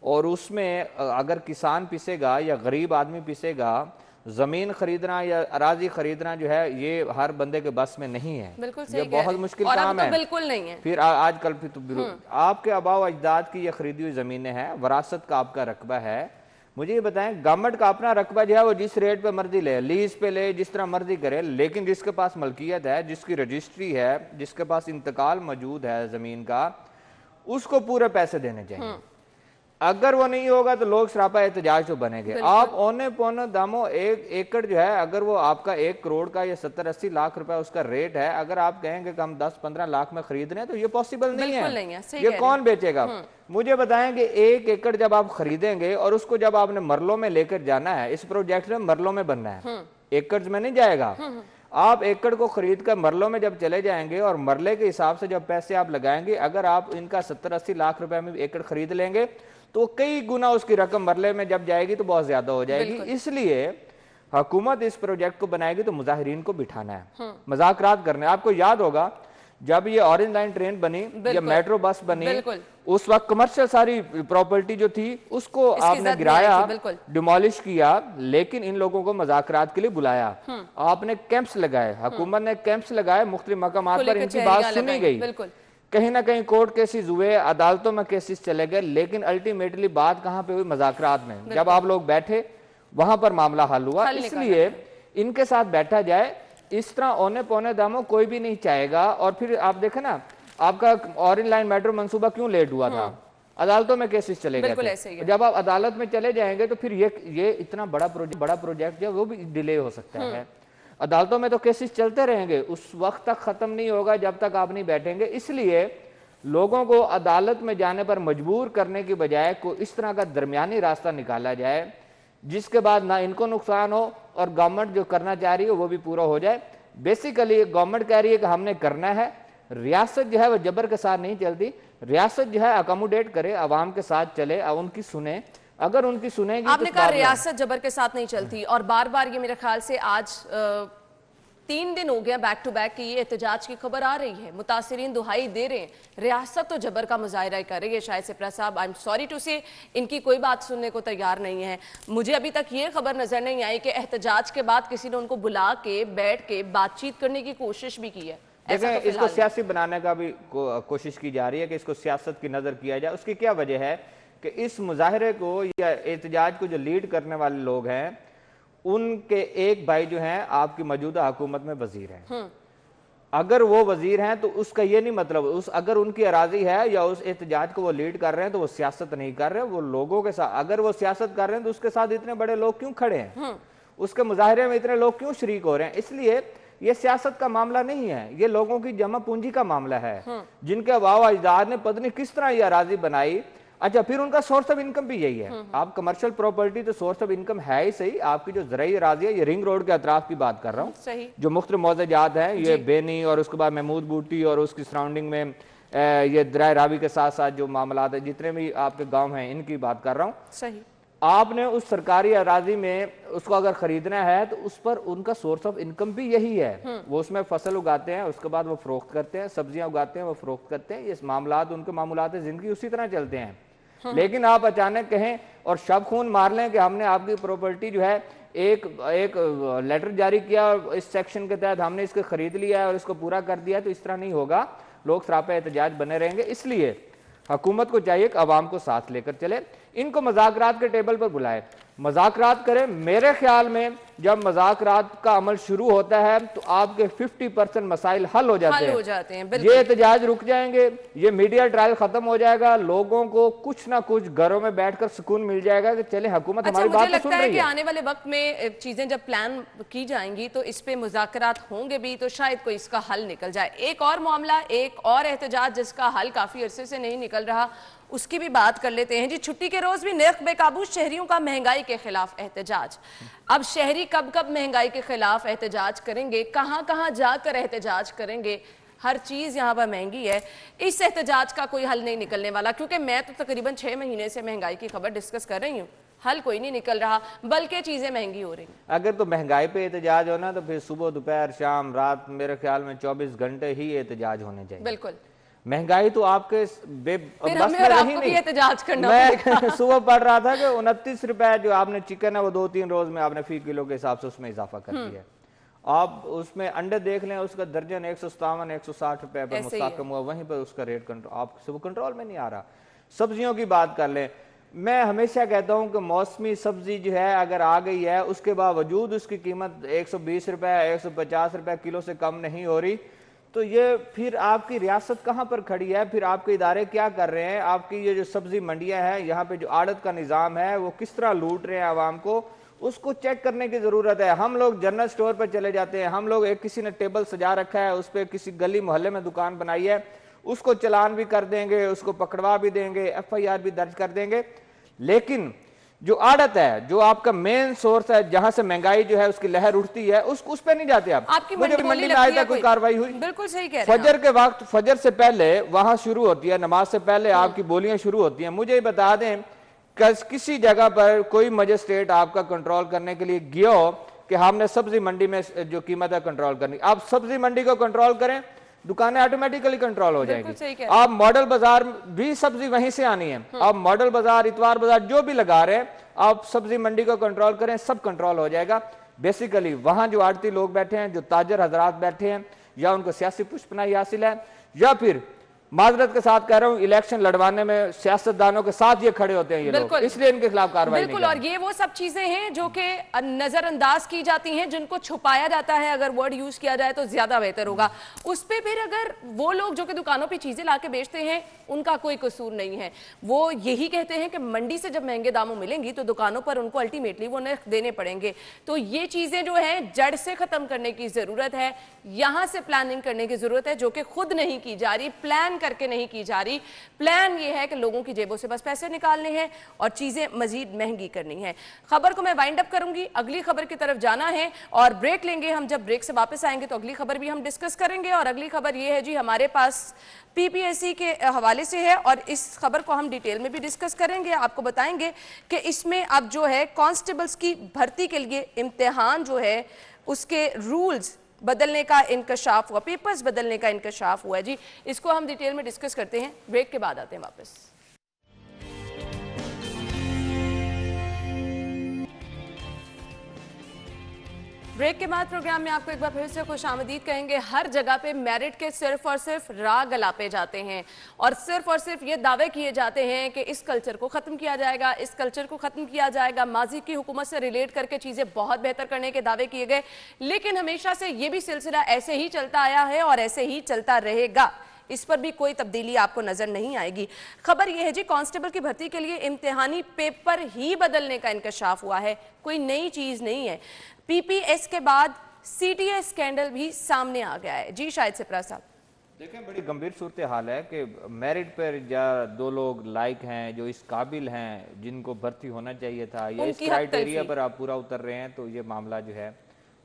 और उसमें अगर किसान पिसेगा या गरीब आदमी पिसेगा, जमीन खरीदना या अराजी खरीदना जो है ये हर बंदे के बस में नहीं है। बिल्कुल सही, ये बहुत मुश्किल काम है। बिल्कुल नहीं है। फिर आजकल फिर तो आपके आबाओ अजदाद की ये खरीदी हुई जमीनें हैं, वरासत का आपका रकबा है। मुझे ये बताएं, गवर्नमेंट का अपना रकबा जो है वो जिस रेट पे मर्जी ले, लीज पे ले, जिस तरह मर्जी करे, लेकिन जिसके पास मलकियत है, जिसकी रजिस्ट्री है, जिसके पास इंतकाल मौजूद है जमीन का, उसको पूरे पैसे देने चाहिए। اگر وہ نہیں ہوگا تو لوگ سراپا احتجاج تو بنے گے. آپ اونے پونے داموں ایک ایکڑ جو ہے اگر وہ آپ کا 1 کروڑ کا یا 70-80 لاکھ روپے اس کا ریٹ ہے, اگر آپ کہیں گے کہ ہم 10-15 لاکھ میں خرید رہے ہیں تو یہ پاسبل نہیں ہے. یہ کون بیچے گا؟ مجھے بتائیں کہ 1 ایکڑ جب آپ خریدیں گے اور اس کو جب آپ نے مرلوں میں لے کر جانا ہے, اس پروجیکٹ میں مرلوں میں بننا ہے, ایکڑ میں نہیں جائے گا. آپ ایکڑ کو خرید کر مرلوں میں جب چلے جائیں گے اور مرلے کے حساب سے جب پیسے آپ لگائیں گے, اگر آپ ان کا 70-80 لاکھ روپے میں ایکڑ خرید لیں گے تو کئی گنا اس کی رقم مرلے میں جب جائے گی تو بہت زیادہ ہو جائے گی. اس لیے حکومت اس پروجیکٹ کو بنائے گی تو مظاہرین کو بٹھانا ہے, مذاکرات کرنے. آپ کو یاد ہوگا جب یہ اورنج لائن ٹرین بنی یا میٹرو بس بنی, اس وقت کمرشل ساری پراپرٹی جو تھی اس کو آپ نے گرایا, ڈیمالش کیا, لیکن ان لوگوں کو مذاکرات کے لیے بلایا. آپ نے کیمپس لگائے, حکومت نے کیمپس لگائے مختلف مقامات پر, ان کی بات سنی گئی. کہیں نہ کہیں کورٹ کیسز ہوئے, عدالتوں میں کیسز چلے گئے, لیکن الٹیمیٹلی بات کہاں پہ ہوئی؟ مذاکرات میں. جب آپ لوگ بیٹھے وہاں پر معاملہ حل ہوا. اس لیے ان کے ساتھ بیٹھا جائے. اس طرح اونے پونے داموں کوئی بھی نہیں چاہے گا. اور پھر آپ دیکھیں نا, آپ کا اورنج لائن میٹرو منصوبہ کیوں لیٹ ہوا تھا؟ عدالتوں میں کیسز چلے گئے تھے. جب آپ عدالت میں چلے جائیں گے تو پھر یہ اتنا بڑا پروجیکٹ جو ہے وہ بھی ڈیلے ہو سکتا ہے. عدالتوں میں تو کیسز چلتے رہیں گے, اس وقت تک ختم نہیں ہوگا جب تک آپ نہیں بیٹھیں گے. اس لیے لوگوں کو عدالت میں جانے پر مجبور کرنے کی بجائے کوئی اس طرح کا درمیانی راستہ نکالا جائے جس کے بعد نہ ان کو نقصان ہو اور گورنمنٹ جو کرنا چاہ رہی ہے وہ بھی پورا ہو جائے. بیسیکلی گورنمنٹ کہہ رہی ہے کہ ہم نے کرنا ہے, ریاست جو ہے وہ جبر کے ساتھ نہیں چلتی. ریاست جو ہے اکاموڈیٹ کرے, عوام کے ساتھ چلے, ان کی سنیں. اگر ان کی سنیں گی, آپ نے کہا ریاست جبر کے ساتھ نہیں چلتی, اور بار بار یہ میرے خیال سے آج 3 دن ہو گیا بیک ٹو بیک کہ یہ احتجاج کی خبر آ رہی ہے. متاثرین دہائی دے رہے ہیں, ریاست تو جبر کا مظاہرہ کر رہی ہے. شاہد سپرا صاحب, آئی ایم سوری ٹو سے, ان کی کوئی بات سننے کو تیار نہیں ہے. مجھے ابھی تک یہ خبر نظر نہیں آئی کہ احتجاج کے بعد کسی نے ان کو بلا کے بیٹھ کے بات چیت کرنے کی کوشش بھی کی ہے. دیکھیں, اس کو سیاسی بنانے کا بھی کوشش کی جا رہی ہے کہ اس کو سیاست کی نظر کیا جائے. اس کی کیا وجہ ہے کہ اس مظاہرے کو یا احتجاج کو جو لیڈ کرنے والے لوگ ہیں ان کے ایک بھائی جو ہیں آپ کی موجودہ حکومت میں وزیر ہیں. اگر وہ وزیر ہیں تو اس کا یہ نہیں مطلب اگر ان کی اراضی ہے یا اس احتجاج کو وہ لیڈ کر رہے ہیں تو وہ سیاست نہیں کر رہے, وہ لوگوں کے ساتھ. اگر وہ سیاست کر رہے ہیں تو اس کے ساتھ اتنے بڑے لوگ کیوں کھڑے ہیں, اس کے مظاہرے میں اتنے لوگ کیوں شریک ہو رہے ہیں؟ اس لیے یہ سیاست کا معاملہ نہیں ہے, یہ لوگوں کی جمع پونجی کا معاملہ ہے جن کے آباء و اجداد نے پتہ نہیں کس طرح یہ اراضی بنائی. اچھا, پھر ان کا سورس آف انکم بھی یہی ہے. آپ کمرشل پراپرٹی تو سورس آف انکم ہے ہی صحیح. آپ کی جو زرعی اراضی ہے, یہ رنگ روڈ کے اطراف کی بات کر رہا ہوں, جو مختلف موضوعات ہیں, یہ بینی اور اس کے بعد محمود بوٹی اور اس کی سراؤنڈنگ میں یہ درائے راوی کے ساتھ ساتھ جو معاملات ہیں, جتنے بھی آپ کے گاؤں ہیں, ان کی بات کر رہا ہوں. صحیح. آپ نے اس سرکاری اراضی میں اس کو اگر خریدنا ہے تو اس پر ان کا سورس آف انکم بھی یہی ہے. وہ اس میں فصل اگاتے ہیں, اس کے بعد وہ فروخت کرتے ہیں, سبزیاں اگاتے ہیں, وہ فروخت کرتے ہیں. یہ معاملات, ان کے معاملات زندگی اسی طرح چلتے ہیں. لیکن آپ اچانک کہیں اور شب خون مار لیں کہ ہم نے آپ کی پراپرٹی جو ہے ایک لیٹر جاری کیا اور اس سیکشن کے تحت ہم نے اس کو خرید لیا ہے اور اس کو پورا کر دیا, تو اس طرح نہیں ہوگا. لوگ سراپا احتجاج بنے رہیں گے. اس لیے حکومت کو چاہیے کہ عوام کو ساتھ لے کر چلے, ان کو مذاکرات کے ٹیبل پر بلائے, مذاکرات کریں. میرے خیال میں جب مذاکرات کا عمل شروع ہوتا ہے تو آپ کے 50% مسائل حل ہو جاتے ہیں. یہ احتجاج رک جائیں گے, یہ میڈیا ٹرائل ختم ہو جائے گا, لوگوں کو کچھ نہ کچھ گھروں میں بیٹھ کر سکون مل جائے گا کہ چلیں حکومت ہماری بات سن رہی ہے. مجھے لگتا ہے کہ آنے والے وقت میں چیزیں جب پلان کی جائیں گی تو اس پہ مذاکرات ہوں گے بھی, تو شاید کوئی اس کا حل نکل جائے. ایک اور معاملہ, ایک اور احتجاج جس کا حل کافی عرصے سے نہیں نکل رہا, اس کی بھی بات کر لیتے ہیں. جی, چھٹی کے روز بھی نرخ بے قابو, شہریوں کا مہنگائی کے خلاف احتجاج. اب شہری کب کب مہنگائی کے خلاف احتجاج کریں گے, کہاں کہاں جا کر احتجاج کریں گے؟ ہر چیز یہاں پر مہنگی ہے. اس احتجاج کا کوئی حل نہیں نکلنے والا, کیونکہ میں تو تقریباً 6 مہینے سے مہنگائی کی خبر ڈسکس کر رہی ہوں. حل کوئی نہیں نکل رہا, بلکہ چیزیں مہنگی ہو رہی ہیں. اگر تو مہنگائی پہ احتجاج ہونا تو پھر صبح, دوپہر, شام, رات, میرے خیال میں 24 گھنٹے ہی احتجاج ہونے چاہیے. بالکل. مہنگائی تو آپ کے پھر ہمیں اور آپ کو بھی احتجاج کرنا پڑے گا. میں صبح پڑھ رہا تھا کہ 29 روپے جو آپ نے چکن ہے وہ 2-3 روز میں آپ نے فی کلو کے حساب سے اس میں اضافہ کر دیا ہے. آپ اس میں انڈے دیکھ لیں, اس کا درجن 157-160 روپے پر مستحکم ہوا, وہیں پر اس کا ریٹ آپ سے وہ کنٹرول میں نہیں آ رہا. سبزیوں کی بات کر لیں, میں ہمیشہ کہتا ہوں کہ موسمی سبزی جو ہے اگر آ گئی ہے, اس کے باوجود اس کی قیمت 120 روپے 150 روپے کلو سے کم نہیں ہو رہی, तो ये फिर आपकी रियासत कहाँ पर खड़ी है, फिर आपके इदारे क्या कर रहे हैं, आपकी ये जो सब्जी मंडियां हैं, यहाँ पे जो आड़त का निज़ाम है वो किस तरह लूट रहे हैं आवाम को, उसको चेक करने की ज़रूरत है। हम लोग जनरल स्टोर पर चले जाते हैं, हम लोग एक किसी ने टेबल सजा रखा है, उस पर किसी गली मोहल्ले में दुकान बनाई है, उसको चलान भी कर देंगे, उसको पकड़वा भी देंगे, FIR भी दर्ज कर देंगे। लेकिन जो आड़त है, जो आपका मेन सोर्स है, जहां से महंगाई जो है उसकी लहर उठती है, उस पे नहीं जाते आप। आपकी मुझे मंडी में आज तक कोई कार्रवाई हुई? बिल्कुल सही कह रहे हैं। फजर के वक्त, फजर से पहले वहां शुरू होती है, नमाज से पहले आपकी बोलियां शुरू होती हैं। मुझे बता दें किसी जगह पर कोई मजिस्ट्रेट आपका कंट्रोल करने के लिए गया हो कि हमने सब्जी मंडी में जो कीमत है कंट्रोल करनी, आप सब्जी मंडी को कंट्रोल करें, दुकानें ऑटोमेटिकली कंट्रोल हो जाएगी। आप मॉडल बाजार भी सब्जी वहीं से आनी है, आप मॉडल बाजार, इतवार बाजार जो भी लगा रहे हैं, आप सब्जी मंडी को कंट्रोल करें, सब कंट्रोल हो जाएगा। बेसिकली वहां जो आड़ती लोग बैठे हैं, जो ताजर हजरात बैठे हैं, या उनको सियासी पुष्पनाई हासिल है, या फिर माजरत के साथ कह रहा हूं इलेक्शन लड़वाने में सियासतदानों के साथ ये खड़े होते हैं ये लोग, इसलिए इनके खिलाफ कार्रवाई बिल्कुल। और ये वो सब चीजें हैं जो कि नजरअंदाज की जाती हैं, जिनको छुपाया जाता है, अगर वर्ड यूज किया जाए तो ज्यादा बेहतर होगा। उस पे फिर अगर वो लोग जो कि दुकानों पे चीजें लाके बेचते हैं, उनका कोई कसूर नहीं है। वो यही कहते हैं कि मंडी से जब महंगे दामों मिलेंगी तो दुकानों पर उनको अल्टीमेटली वो नर्ख देने पड़ेंगे। तो ये चीजें जो है जड़ से खत्म करने की जरूरत है, यहां से प्लानिंग करने की जरूरत है, जो कि खुद नहीं की जा रही, प्लान करके नहीं की जा रही। प्लान ये है कि लोगों की जेबों से बस पैसे निकालने हैं और चीजें मजीद महंगी करनी है। खबर को मैं वाइंड अप करूंगी, अगली खबर की तरफ जाना है और ब्रेक लेंगे। हम जब ब्रेक से वापस आएंगे तो अगली खबर भी हम डिस्कस करेंगे। और अगली खबर ये है जी, हमारे पास PPSC के हवाले से है और इस खबर को हम डिटेल में भी डिस्कस करेंगे। आपको बताएंगे कि इसमें अब जो है कांस्टेबल्स की भर्ती के लिए इम्तिहान जो है उसके रूल्स बदलने का इंकशाफ हुआ, पेपर्स बदलने का इंकशाफ हुआ है जी। इसको हम डिटेल में डिस्कस करते हैं, ब्रेक के बाद आते हैं वापस। ब्रेक के बाद प्रोग्राम में आपको एक बार फिर से खुशामदीद कहेंगे। हर जगह पे मेरिट के सिर्फ और सिर्फ राग गलापे जाते हैं और सिर्फ ये दावे किए जाते हैं कि इस कल्चर को ख़त्म किया जाएगा, इस कल्चर को ख़त्म किया जाएगा। माजी की हुकूमत से रिलेट करके चीज़ें बहुत बेहतर करने के दावे किए गए, लेकिन हमेशा से ये भी सिलसिला ऐसे ही चलता आया है और ऐसे ही चलता रहेगा। इस पर भी कोई तब्दीली आपको नजर नहीं आएगी। खबर यह है जी, कांस्टेबल की भर्ती के लिए इम्तिहानी पेपर ही बदलने का इंकशाफ हुआ है, कोई नई चीज नहीं है। PPS के बाद CTS स्कैंडल भी सामने आ गया है जी। शायद सिप्रा साहब देखें, बड़ी गंभीर सूरत हाल है कि मेरिट पर या दो लोग लायक हैं, जो इस काबिल हैं, जिनको भर्ती होना चाहिए था, या इस क्राइटेरिया पर आप पूरा उतर रहे हैं, तो ये मामला जो है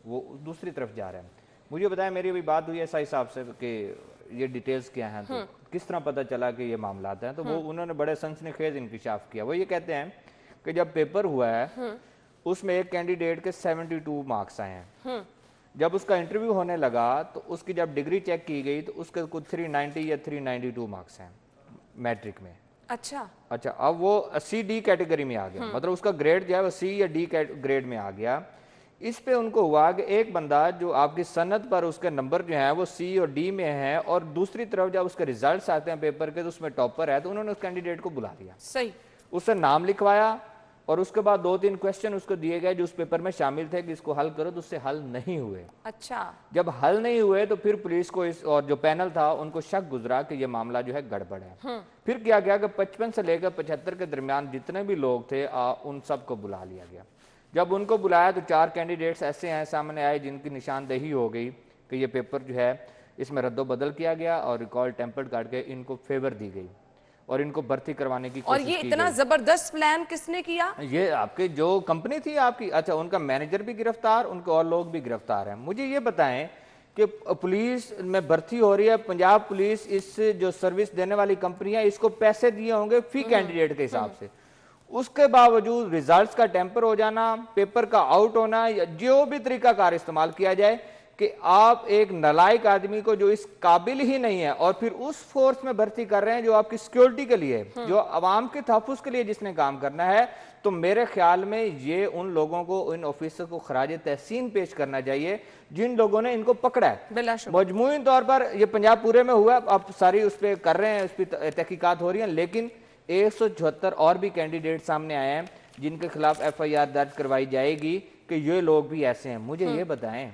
वो दूसरी तरफ जा रहा है। मुझे बताया, मेरी अभी बात हुई है SI साहब से कि ये डिटेल्स क्या हैं, तो किस तरह पता चला कि ये मामला हैं, तो वो उन्होंने बड़े सनसनीखेज इंकशाफ किया। वो ये कहते हैं कि जब पेपर हुआ है उसमें एक कैंडिडेट के 72 मार्क्स आए हैं। जब उसका इंटरव्यू होने लगा तो उसकी जब डिग्री चेक की गई तो उसके कुछ 390 या 392 मार्क्स हैं मैट्रिक में। अच्छा, अब वो CD कैटेगरी में आ गया, मतलब उसका ग्रेड जो है वो C या D ग्रेड में आ गया। इस पे उनको हुआ कि एक बंदा जो आपकी सनद पर उसके नंबर जो है वो C और D में है, और दूसरी तरफ जब उसके रिजल्ट्स आते हैं पेपर के तो उसमें टॉपर है, तो उन्होंने उस कैंडिडेट को बुला लिया, सही, उससे नाम लिखवाया और उसके बाद 2-3 क्वेश्चन उसको दिए गए जो उस पेपर में शामिल थे कि इसको हल करो, तो उससे हल नहीं हुए। अच्छा, जब हल नहीं हुए तो फिर पुलिस को इस और जो पैनल था उनको शक गुजरा कि ये मामला जो है गड़बड़ है। फिर क्या गया कि 55 से लेकर 75 के दरमियान जितने भी लोग थे उन सबको बुला लिया गया। जब उनको बुलाया तो 4 कैंडिडेट्स ऐसे हैं सामने आए जिनकी निशानदेही हो गई कि ये पेपर जो है इसमें रद्दोबदल किया गया और रिकॉर्ड टेम्पर्ड करके इनको फेवर दी गई और इनको भर्ती करवाने की कोशिश की। और ये इतना जबरदस्त प्लान किसने किया? ये आपके जो कंपनी थी आपकी, अच्छा, उनका मैनेजर भी गिरफ्तार, उनके और लोग भी गिरफ्तार हैं। मुझे ये बताएं कि पुलिस में भर्ती हो रही है, पंजाब पुलिस इस जो सर्विस देने वाली कंपनी है इसको पैसे दिए होंगे फी कैंडिडेट के हिसाब से, उसके बावजूद रिजल्ट्स का टेम्पर हो जाना, पेपर का आउट होना, या जो भी तरीकाकार इस्तेमाल किया जाए कि आप एक नालायक आदमी को जो इस काबिल ही नहीं है और फिर उस फोर्स में भर्ती कर रहे हैं जो आपकी सिक्योरिटी के लिए, जो अवाम के तहफ्फुज़ के लिए जिसने काम करना है, तो मेरे ख्याल में ये उन लोगों को, इन ऑफिसर को खराज तहसीन पेश करना चाहिए जिन लोगों ने इनको पकड़ा है। मजमूई तौर पर ये पंजाब पूरे में हुआ, अब सारी उस पर कर रहे हैं, उस पर तहकीकात हो रही है, लेकिन 174 और भी कैंडिडेट सामने आए हैं जिनके खिलाफ FIR दर्ज करवाई जाएगी कि ये लोग भी ऐसे हैं। मुझे ये बताएं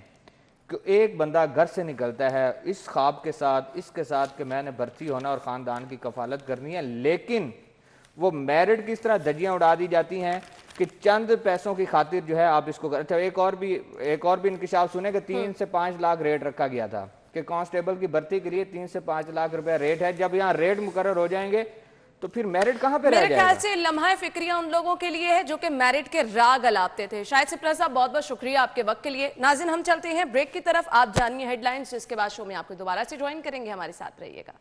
کہ ایک بندہ گھر سے نکلتا ہے اس خواب کے ساتھ، اس کے ساتھ کہ میں نے بھرتی ہونا اور خاندان کی کفالت کرنی ہے، لیکن وہ میرٹ کی اس طرح دھجیاں اڑا دی جاتی ہیں کہ چند پیسوں کی خاطر جو ہے آپ اس کو اچھا ایک اور بھی انکشاف سنے کہ 3 سے 5 لاکھ ریٹ رکھا گیا تھا کہ کانسٹیبل کی بھرتی کے لیے 3 سے 5 لاکھ روپے ریٹ ہے. جب یہاں ریٹ مقرر ہو جائیں گے تو پھر میرٹ کہاں پہ رہ جائے گا؟ میرے خیال سے لمحہ فکریہ ان لوگوں کے لیے ہے جو کہ میرٹ کے راگ الاپتے تھے. شاہد سپرا صاحب بہت بہت شکریہ آپ کے وقت کے لیے. ناظرین ہم چلتے ہیں بریک کی طرف، آپ جانیے ہیڈ لائنز، جس کے بعد شو میں آپ کو دوبارہ سے جوائن کریں گے. ہمارے ساتھ رہیے گا.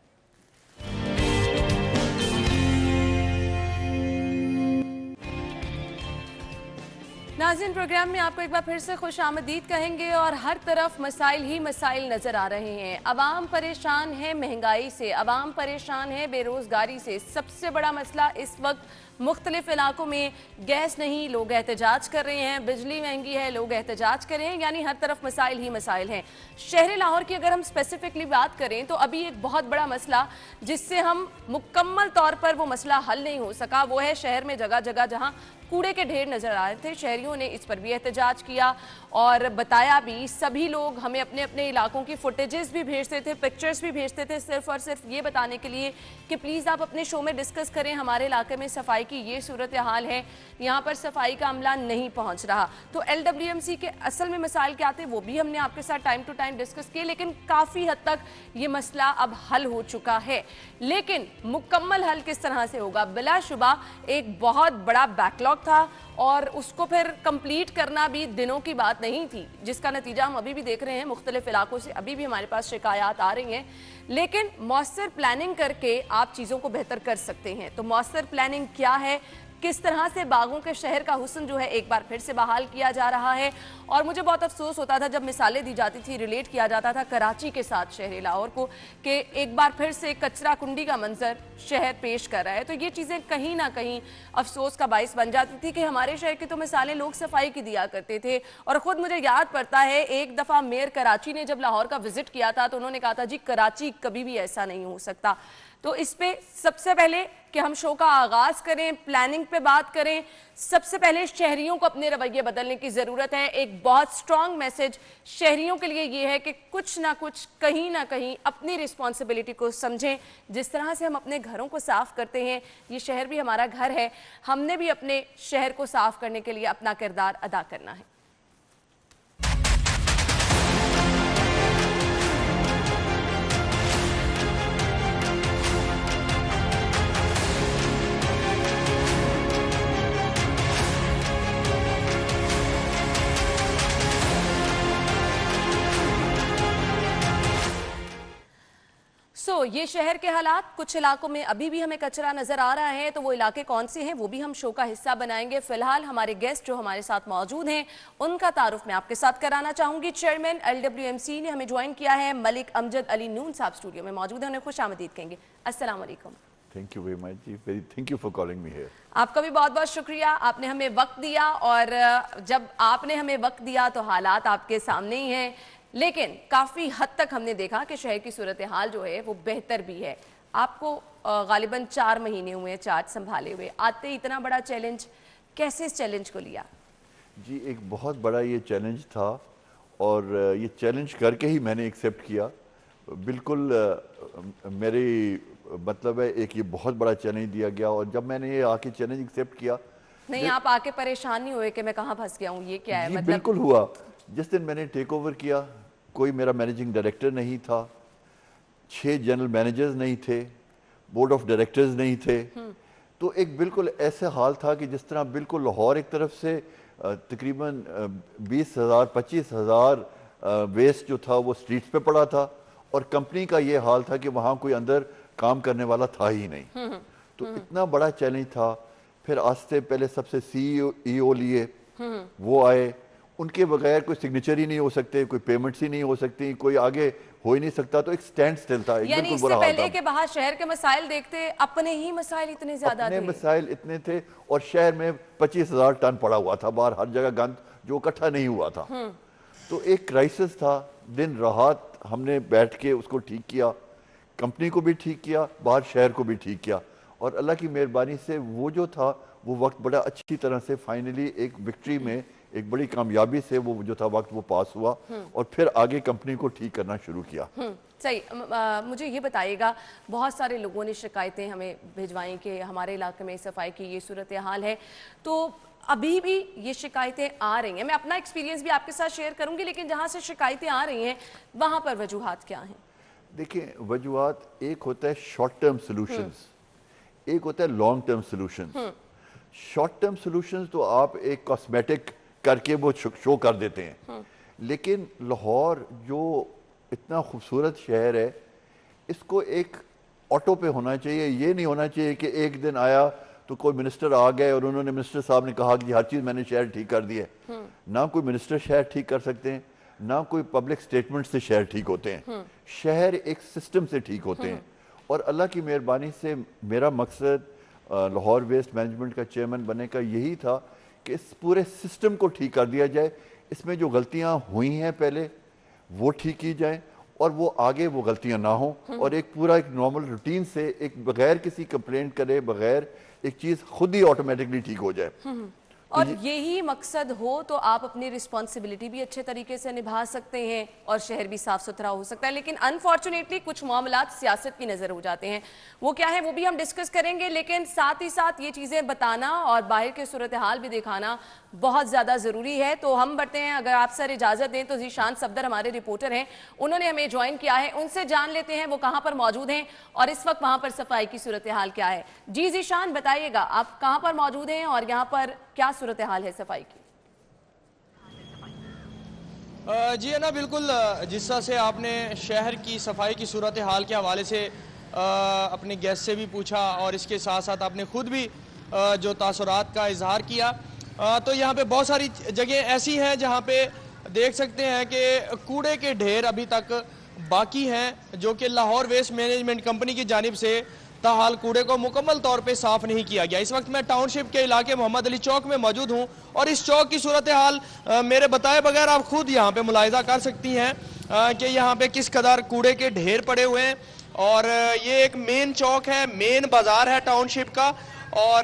ناظرین پروگرام میں آپ کو ایک بار پھر سے خوش آمدید کہیں گے اور ہر طرف مسائل ہی مسائل نظر آ رہے ہیں. عوام پریشان ہے مہنگائی سے، عوام پریشان ہے بے روزگاری سے. سب سے بڑا مسئلہ اس وقت مختلف علاقوں میں گیس نہیں، لوگ احتجاج کر رہے ہیں. بجلی مہنگی ہے، لوگ احتجاج کر رہے ہیں. یعنی ہر طرف مسائل ہی مسائل ہیں. شہر لاہور کی اگر ہم اسپیسیفکلی بات کریں تو ابھی ایک بہت بڑا مسئلہ جس سے ہم مکمل طور پر وہ مسئلہ حل نہیں ہو سکا، وہ ہے شہر میں جگہ جگہ جہاں کوڑے کے ڈھیر نظر آ رہے تھے. شہریوں نے اس پر بھی احتجاج کیا اور بتایا بھی. سبھی لوگ ہمیں اپنے اپنے علاقوں کی فوٹیجز بھی بھیجتے تھے، پکچرز بھی بھیجتے تھے، صرف اور صرف یہ بتانے کے لیے کہ پلیز آپ اپنے شو میں ڈسکس کریں، ہمارے علاقے میں صفائی کی یہ صورتحال ہے، یہاں پر صفائی کا عملہ نہیں پہنچ رہا. تو LWMC کے اصل میں مسائل کیا تھے وہ بھی ہم نے آپ کے ساتھ ٹائم ٹو ٹائم ڈسکس کیے، لیکن کافی حد تک یہ مسئلہ اب حل ہو چکا ہے. لیکن مکمل حل کس طرح سے ہوگا؟ بلا شبہ ایک بہت بڑا بیک لاگ تھا اور اس کو پھر کمپلیٹ کرنا بھی دنوں کی بات نہیں تھی، جس کا نتیجہ ہم ابھی بھی دیکھ رہے ہیں. مختلف علاقوں سے ابھی بھی ہمارے پاس شکایات آ رہی ہیں، لیکن مؤثر پلاننگ کر کے آپ چیزوں کو بہتر کر سکتے ہیں. تو مؤثر پلاننگ کیا ہے؟ کس طرح سے باغوں کے شہر کا حسن جو ہے ایک بار پھر سے بحال کیا جا رہا ہے؟ اور مجھے بہت افسوس ہوتا تھا جب مثالیں دی جاتی تھی، ریلیٹ کیا جاتا تھا کراچی کے ساتھ شہر لاہور کو، کہ ایک بار پھر سے کچرا کنڈی کا منظر شہر پیش کر رہا ہے. تو یہ چیزیں کہیں نہ کہیں افسوس کا باعث بن جاتی تھی کہ ہمارے شہر کی تو مثالیں لوگ صفائی کی دیا کرتے تھے. اور خود مجھے یاد پڑتا ہے ایک دفعہ میئر کراچی نے جب لاہور کا وزٹ کیا تھا تو انہوں نے کہا تھا جی کراچی کبھی بھی ایسا نہیں ہو سکتا. تو اس پہ سب سے پہلے کہ ہم شو کا آغاز کریں، پلاننگ پہ بات کریں، سب سے پہلے شہریوں کو اپنے رویے بدلنے کی ضرورت ہے. ایک بہت سٹرونگ میسج شہریوں کے لیے یہ ہے کہ کچھ نہ کچھ کہیں نہ کہیں اپنی رسپانسبلٹی کو سمجھیں. جس طرح سے ہم اپنے گھروں کو صاف کرتے ہیں، یہ شہر بھی ہمارا گھر ہے، ہم نے بھی اپنے شہر کو صاف کرنے کے لیے اپنا کردار ادا کرنا ہے. یہ شہر کے حالات، کچھ علاقوں میں ابھی بھی ہمیں کچرا نظر آ رہا ہے، تو وہ علاقے کون سے ہیں وہ بھی ہم شو کا حصہ بنائیں گے. فی الحال ہمارے گیسٹ جو ہمارے ساتھ موجود ہیں ان کا تعارف میں آپ کے ساتھ کرانا چاہوں گی. چیئرمین LWMC نے ہمیں جوائن کیا ہے، ملک امجد علی نون صاحب اسٹوڈیو میں موجود ہیں. انہیں خوش آمدید کہیں گے. السلام علیکم. Thank you very much G. Thank you for calling me here. آپ کا بھی بہت بہت شکریہ، آپ نے ہمیں وقت دیا. اور جب آپ نے ہمیں وقت دیا تو حالات آپ کے سامنے ہی ہیں، لیکن کافی حد تک ہم نے دیکھا کہ شہر کی صورتحال جو ہے وہ بہتر بھی ہے. آپ کو غالباً 4 مہینے ہوئے چارج سنبھالے ہوئے، آتے اتنا بڑا چیلنج، کیسے اس چیلنج کو لیا؟ جی ایک بہت بڑا یہ چیلنج تھا اور یہ چیلنج کر کے ہی میں نے ایکسیپٹ کیا. بالکل میری مطلب ہے ایک یہ بہت بڑا چیلنج دیا گیا اور جب میں نے یہ آ کے چیلنج ایکسیپٹ کیا. نہیں آپ آ کے پریشان نہیں ہوئے کہ میں کہاں پھنس گیا ہوں، یہ کیا ہے؟ جی مطلب بالکل ہوا. جس دن میں نے ٹیک اوور کیا کوئی میرا مینیجنگ ڈائریکٹر نہیں تھا، 6 جنرل مینیجرز نہیں تھے، بورڈ آف ڈائریکٹرز نہیں تھے. تو ایک بالکل ایسے حال تھا کہ جس طرح بالکل لاہور ایک طرف سے تقریباً 20,000 25,000 ویسٹ جو تھا وہ سٹریٹس پہ پڑا تھا اور کمپنی کا یہ حال تھا کہ وہاں کوئی اندر کام کرنے والا تھا ہی نہیں. تو اتنا بڑا چیلنج تھا. پھر آستے پہلے سب سے CEO لیے، وہ آئے، ان کے بغیر کوئی سگنیچر ہی نہیں ہو سکتے، کوئی پیمنٹس ہی نہیں ہو سکتی، کوئی آگے ہو ہی نہیں سکتا. تو ایک سٹینڈ سٹل تھا. یعنی اس سے پہلے کہ باہر شہر کے مسائل دیکھتے اپنے ہی مسائل اتنے زیادہ تھے. اپنے مسائل اتنے تھے اور شہر میں 25,000 ٹن پڑا ہوا تھا باہر، ہر جگہ گند جو اکٹھا نہیں ہوا تھا. تو ایک کرائسس تھا. دن رات ہم نے بیٹھ کے اس کو ٹھیک کیا، کمپنی کو بھی ٹھیک کیا، باہر شہر کو بھی ٹھیک کیا. اور اللہ کی مہربانی سے وہ جو تھا وہ وقت بڑا اچھی طرح سے فائنلی ایک وکٹری میں ایک بڑی کامیابی سے وہ جو تھا وقت وہ پاس ہوا اور پھر آگے کمپنی کو ٹھیک کرنا شروع کیا. صحیح. مجھے یہ بتائیے گا، بہت سارے لوگوں نے شکایتیں ہمیں بھیجوائیں کہ ہمارے علاقے میں صفائی کی یہ صورتحال ہے، تو ابھی بھی یہ شکایتیں آ رہی ہیں. میں اپنا ایکسپیرینس بھی آپ کے ساتھ شیئر کروں گی، لیکن جہاں سے شکایتیں آ رہی ہیں وہاں پر وجوہات کیا ہیں؟ دیکھیں وجوہات، ایک ہوتا ہے شارٹ ٹرم سلوشنز، ایک ہوتا ہے long term solutions. Short term solutions تو آپ ایک کاسمیٹک کر کے وہ شو کر دیتے ہیں، لیکن لاہور جو اتنا خوبصورت شہر ہے اس کو ایک آٹو پہ ہونا چاہیے. یہ نہیں ہونا چاہیے کہ ایک دن آیا تو کوئی منسٹر آ گئے اور انہوں نے منسٹر صاحب نے کہا کہ ہر چیز میں نے شہر ٹھیک کر دی ہے. نہ کوئی منسٹر شہر ٹھیک کر سکتے ہیں، نہ کوئی پبلک سٹیٹمنٹ سے شہر ٹھیک ہوتے ہیں. شہر ایک سسٹم سے ٹھیک ہوتے ہیں، اور اللہ کی مہربانی سے میرا مقصد لاہور ویسٹ مینجمنٹ کا چیئرمین بننے کا یہی تھا کہ اس پورے سسٹم کو ٹھیک کر دیا جائے. اس میں جو غلطیاں ہوئی ہیں پہلے وہ ٹھیک کی جائیں، اور وہ آگے وہ غلطیاں نہ ہوں، اور ایک پورا ایک نارمل روٹین سے ایک بغیر کسی کمپلینٹ کرے بغیر ایک چیز خود ہی آٹومیٹکلی ٹھیک ہو جائے. اور یہی مقصد ہو تو آپ اپنی رسپانسبلٹی بھی اچھے طریقے سے نبھا سکتے ہیں اور شہر بھی صاف ستھرا ہو سکتا ہے. لیکن انفارچونیٹلی کچھ معاملات سیاست کی نظر ہو جاتے ہیں، وہ کیا ہے وہ بھی ہم ڈسکس کریں گے. لیکن ساتھ ہی ساتھ یہ چیزیں بتانا اور باہر کے صورتحال بھی دکھانا بہت زیادہ ضروری ہے. تو ہم بڑھتے ہیں، اگر آپ سر اجازت دیں تو ذیشان صفدر ہمارے رپورٹر ہیں، انہوں نے ہمیں جوائن کیا ہے، ان سے جان لیتے ہیں وہ کہاں پر موجود ہیں اور اس وقت وہاں پر صفائی کی صورتحال کیا ہے. جی ذیشان بتائیے گا، آپ کہاں پر موجود ہیں اور یہاں پر کیا صورتحال ہے صفائی کی؟ جی نا بالکل، جس طرح سے آپ نے شہر کی صفائی کی صورتحال کے حوالے سے اپنے گیسٹ سے بھی پوچھا اور اس کے ساتھ ساتھ آپ نے خود بھی جو تاثرات کا اظہار کیا، تو یہاں پہ بہت ساری جگہیں ایسی ہیں جہاں پہ دیکھ سکتے ہیں کہ کوڑے کے ڈھیر ابھی تک باقی ہیں، جو کہ لاہور ویسٹ مینجمنٹ کمپنی کی جانب سے تاحال کوڑے کو مکمل طور پہ صاف نہیں کیا گیا. اس وقت میں ٹاؤن شپ کے علاقے محمد علی چوک میں موجود ہوں، اور اس چوک کی صورتحال میرے بتائے بغیر آپ خود یہاں پہ ملاحظہ کر سکتی ہیں کہ یہاں پہ کس قدر کوڑے کے ڈھیر پڑے ہوئے ہیں. اور یہ ایک مین چوک ہے، مین بازار ہے ٹاؤن شپ کا، اور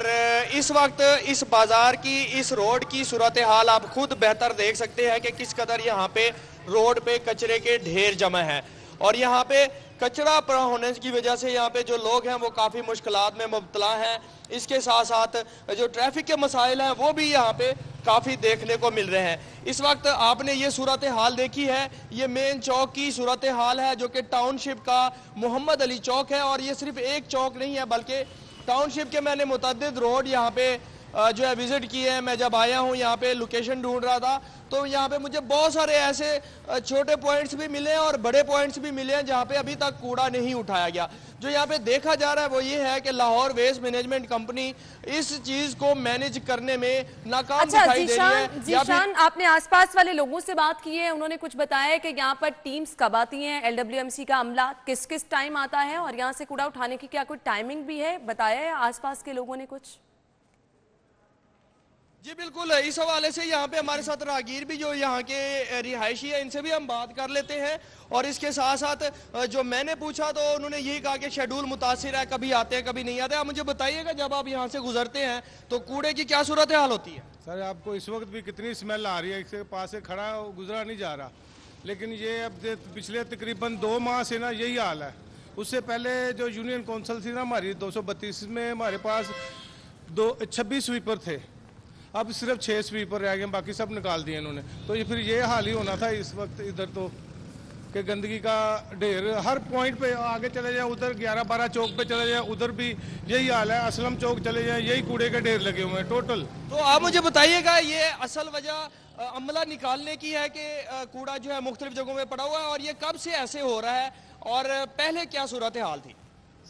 اس وقت اس بازار کی، اس روڈ کی صورتحال آپ خود بہتر دیکھ سکتے ہیں کہ کس قدر یہاں پہ روڈ پہ کچرے کے ڈھیر جمع ہیں. اور یہاں پہ کچرا پڑا ہونے کی وجہ سے یہاں پہ جو لوگ ہیں وہ کافی مشکلات میں مبتلا ہیں. اس کے ساتھ ساتھ جو ٹریفک کے مسائل ہیں وہ بھی یہاں پہ کافی دیکھنے کو مل رہے ہیں. اس وقت آپ نے یہ صورتحال دیکھی ہے، یہ مین چوک کی صورتحال ہے جو کہ ٹاؤن شپ کا محمد علی چوک ہے. اور یہ صرف ایک چوک نہیں ہے بلکہ ٹاؤن شپ کے میں نے متعدد روڈ یہاں پہ جو ہے وزٹ کی ہے. میں جب آیا ہوں یہاں پہ لوکیشن ڈھونڈ رہا تھا تو یہاں پہ مجھے بہت سارے ایسے چھوٹے پوائنٹس بھی ملے ہیں اور بڑے پوائنٹس بھی ملے ہیں جہاں پہ ابھی تک کوڑا نہیں اٹھایا گیا. جو یہاں پہ دیکھا جا رہا ہے وہ یہ ہے کہ لاہور ویسٹ مینجمنٹ کمپنی اس چیز کو مینج کرنے میں ناکام دکھائی دے رہی ہے. ذیشان، آپ نے آس پاس والے لوگوں سے بات کی ہے، انہوں نے کچھ بتایا ہے کہ یہاں پر ٹیمز کب آتی ہیں، LWMC کا عملہ کس کس ٹائم آتا ہے اور یہاں سے کوڑا اٹھانے کی کیا کوئی ٹائمنگ بھی ہے؟ بتایا ہے آس پاس کے لوگوں نے کچھ؟ جی بالکل، اس حوالے سے یہاں پہ ہمارے ساتھ راہگیر بھی جو یہاں کے رہائشی ہیں ان سے بھی ہم بات کر لیتے ہیں. اور اس کے ساتھ ساتھ جو میں نے پوچھا تو انہوں نے یہی کہا کہ شیڈول متاثر ہے، کبھی آتے ہیں کبھی نہیں آتے. آپ مجھے بتائیے گا جب آپ یہاں سے گزرتے ہیں تو کوڑے کی کیا صورتحال ہوتی ہے؟ سر آپ کو اس وقت بھی کتنی اسمیل آ رہی ہے، اس کے پاس سے کھڑا گزرا نہیں جا رہا. لیکن یہ اب پچھلے تقریباً 2 ماہ سے نا یہی حال ہے. اس سے پہلے جو یونین کونسل تھی نا ہماری 232 میں ہمارے پاس 26 سویپر تھے، اب صرف 6 سویپر رہ گئے، باقی سب نکال دیے انہوں نے. تو یہ پھر یہ حال ہی ہونا تھا اس وقت ادھر تو، کہ گندگی کا ڈھیر ہر پوائنٹ پہ. آگے چلے جائیں ادھر 11-12 چوک پہ چلے جائیں ادھر بھی یہی حال ہے. اسلم چوک چلے جائیں یہی کوڑے کے ڈھیر لگے ہوئے ہیں ٹوٹل. تو آپ مجھے بتائیے گا یہ اصل وجہ عملہ نکالنے کی ہے کہ کوڑا جو ہے مختلف جگہوں میں پڑا ہوا ہے، اور یہ کب سے ایسے ہو رہا ہے اور پہلے کیا صورتحال تھی؟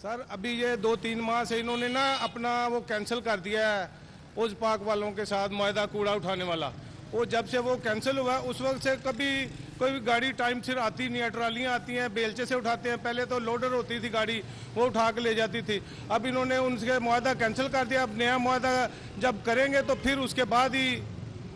سر ابھی یہ 2-3 ماہ سے انہوں نے نا اپنا وہ کینسل کر دیا ہے اوز پاک والوں کے ساتھ معاہدہ کوڑا اٹھانے والا. وہ جب سے وہ کینسل ہوا اس وقت سے کبھی کوئی گاڑی ٹائم سے آتی نہیں ہے. ٹرالیاں آتی ہیں بیلچے سے اٹھاتے ہیں، پہلے تو لوڈر ہوتی تھی گاڑی وہ اٹھا کے لے جاتی تھی. اب انہوں نے ان سے معاہدہ کینسل کر دیا. اب نیا معاہدہ جب کریں گے تو پھر اس کے بعد ہی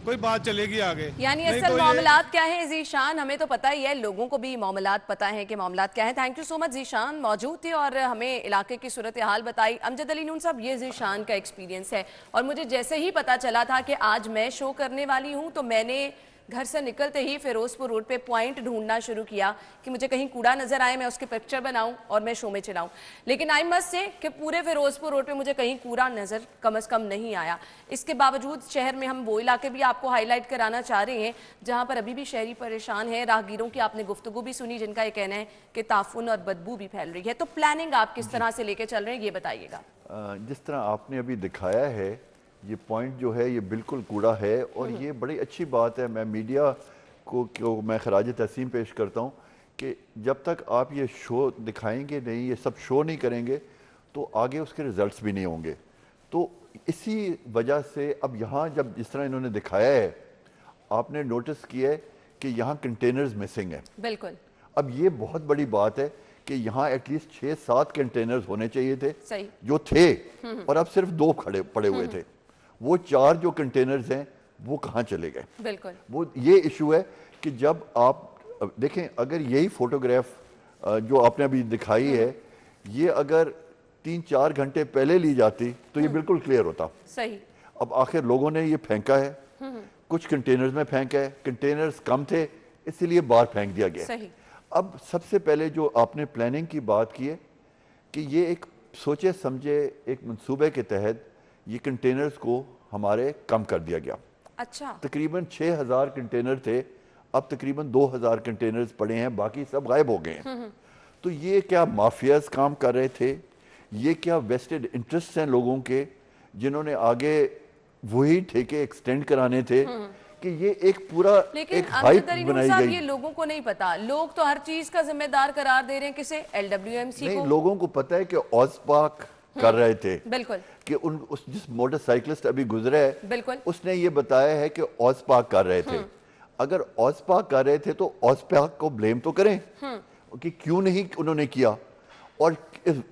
कोई बात चलेगी आगे। यानी नहीं असल तो ये- मामलात क्या है ज़ीशान, हमें तो पता ही है, लोगों को भी मामलात पता है कि मामलात क्या है। Thank you so much Zeeshan, मौजूद थे और हमें इलाके की सूरत हाल बताई। अमजद अली नून साहब, ये ज़ीशान का एक्सपीरियंस है और मुझे जैसे ही पता चला था कि आज मैं शो करने वाली हूँ तो मैंने घर से निकलते ही फिरोजपुर रोड पे पॉइंट ढूंढना शुरू किया कि मुझे कहीं कूड़ा नजर आए, मैं उसके पिक्चर बनाऊं और मैं शो में चलाऊं। लेकिन आई मस्ट से कि पूरे फिरोजपुर रोड पे मुझे कहीं कूड़ा नजर कम से कम नहीं आया। इसके बावजूद शहर में हम वो इलाके भी आपको हाईलाइट कराना चाह रहे हैं जहां पर अभी भी शहरी परेशान है। राहगीरों की आपने गुफ्तगू भी सुनी जिनका ये कहना है कि ताफुन और बदबू भी फैल रही है। तो प्लानिंग आप किस तरह से लेके चल रहे हैं, ये बताइएगा। जिस तरह आपने अभी दिखाया है, ये पॉइंट जो है ये बिल्कुल कूड़ा है और ये बड़ी अच्छी बात है। मैं मीडिया को मैं खराज तहसीन पेश करता हूँ कि जब तक आप ये शो दिखाएंगे नहीं, ये सब शो नहीं करेंगे तो आगे उसके रिजल्ट्स भी नहीं होंगे। तो इसी वजह से अब यहाँ जब जिस तरह इन्होंने दिखाया है, आपने नोटिस किया है कि यहाँ कंटेनर्स मिसिंग है। बिल्कुल। अब ये बहुत बड़ी बात है कि यहाँ एटलीस्ट 6-7 कंटेनर्स होने चाहिए थे, सही। जो थे, और अब सिर्फ 2 पड़े हुए थे। वो 4 जो कंटेनर्स हैं वो कहाँ चले गए? बिल्कुल। वो ये इशू है कि जब आप देखें, अगर यही फोटोग्राफ जो आपने अभी दिखाई है, ये अगर 3-4 घंटे पहले ली जाती तो ये बिल्कुल क्लियर होता। सही। अब आखिर लोगों ने ये फेंका है, कुछ कंटेनर्स में फेंका है, कंटेनर्स कम थे इसीलिए बाहर फेंक दिया गया। सही। अब सबसे पहले जो आपने प्लानिंग की बात की है कि ये एक सोचे समझे एक मंसूबे के तहत ये कंटेनर्स को हमारे कम कर दिया गया। अच्छा। तकरीबन 6000 कंटेनर थे, अब तकरीबन 2000 कंटेनर्स पड़े हैं, बाकी सब गायब हो गए हैं। तो ये क्या माफियाज काम कर रहे थे? ये क्या वेस्टेड इंटरेस्ट हैं लोगों के जिन्होंने आगे वही ठेके एक्सटेंड कराने थे कि ये एक पूरा लेकिन एक हाइप बनाई साहब, गई। ये लोगों को नहीं पता, लोग तो हर चीज का जिम्मेदार करार दे रहे हैं किसे? LWMC नहीं, को। लोगों को पता है कि ऑजपाक कर रहे थे। बिल्कुल। कि जिस मोटरसाइकिलिस्ट अभी गुजरा है, बिल्कुल, उसने ये बताया है कि ऑजपाक कर रहे थे। अगर ऑजपाक कर रहे थे तो ऑजपाक को ब्लेम तो करें कि क्यों नहीं उन्होंने किया, और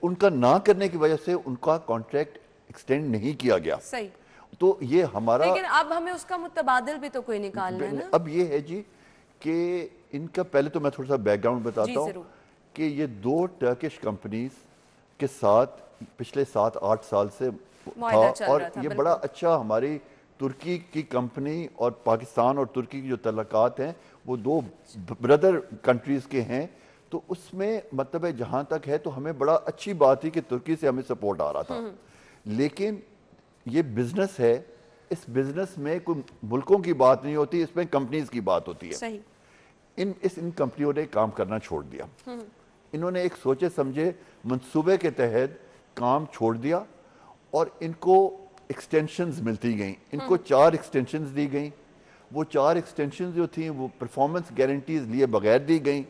उनका ना करने की वजह से उनका कॉन्ट्रैक्ट एक्सटेंड नहीं किया गया। सही। तो ये हमारा, लेकिन अब हमें उसका मुतबादिल भी तो कोई निकालना है ना। अब ये है जी कि इनका, पहले तो मैं थोड़ा सा बैकग्राउंड बताता हूँ कि ये 2 टर्किश कंपनीज के साथ पिछले 7-8 साल से था, और ये बड़ा अच्छा हमारी तुर्की की कंपनी और पाकिस्तान और तुर्की की जो तल्लुकात हैं वो 2 ब्रदर कंट्रीज के हैं। तो उसमें मतलब है जहाँ तक है तो हमें बड़ा अच्छी बात थी कि तुर्की से हमें सपोर्ट आ रहा था। लेकिन ये बिजनेस है, इस बिजनेस में कोई मुल्कों की बात नहीं होती, इसमें कंपनीज की बात होती है। सही। इन कंपनियों ने काम करना छोड़ दिया। इन्होंने एक सोचे समझे मंसूबे के तहत काम छोड़ दिया और इनको एक्सटेंशंस मिलती गई। इनको 4 एक्सटेंशंस दी गई। वो 4 एक्सटेंशंस जो थी वो परफॉर्मेंस गारंटीज लिए बगैर दी गई।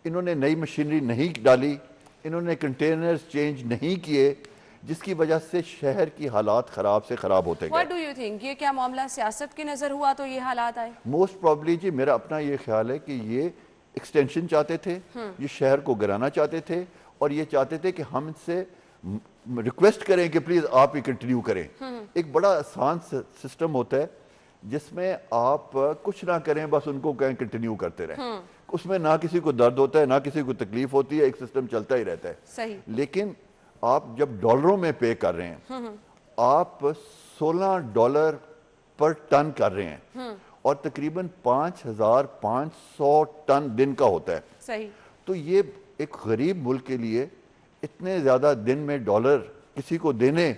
इन्होंने नई मशीनरी नहीं डाली, इन्होंने कंटेनर्स चेंज नहीं किए, जिसकी वजह से शहर की हालात खराब से खराब होते गए। What do you think? ये क्या मामला सियासत की नजर हुआ तो ये हालात आए? मोस्ट प्रॉब्ली जी मेरा अपना ये ख्याल है कि ये एक्सटेंशन चाहते थे, ये शहर को गिराना चाहते थे, और ये चाहते थे कि हम इनसे रिक्वेस्ट करें कि प्लीज आप ये कंटिन्यू करें। एक बड़ा आसान सिस्टम होता है जिसमें आप कुछ ना करें, बस उनको कहें कंटिन्यू करते रहें। उसमें ना किसी को दर्द होता है, ना किसी को तकलीफ होती है, एक सिस्टम चलता ही रहता है। सही। लेकिन आप जब डॉलरों में पे कर रहे हैं, आप $16 पर टन कर रहे हैं, और तकरीबन 5500 टन दिन का होता है। सही। तो ये एक गरीब मुल्क के लिए इतने ज्यादा दिन में डॉलर किसी को देने,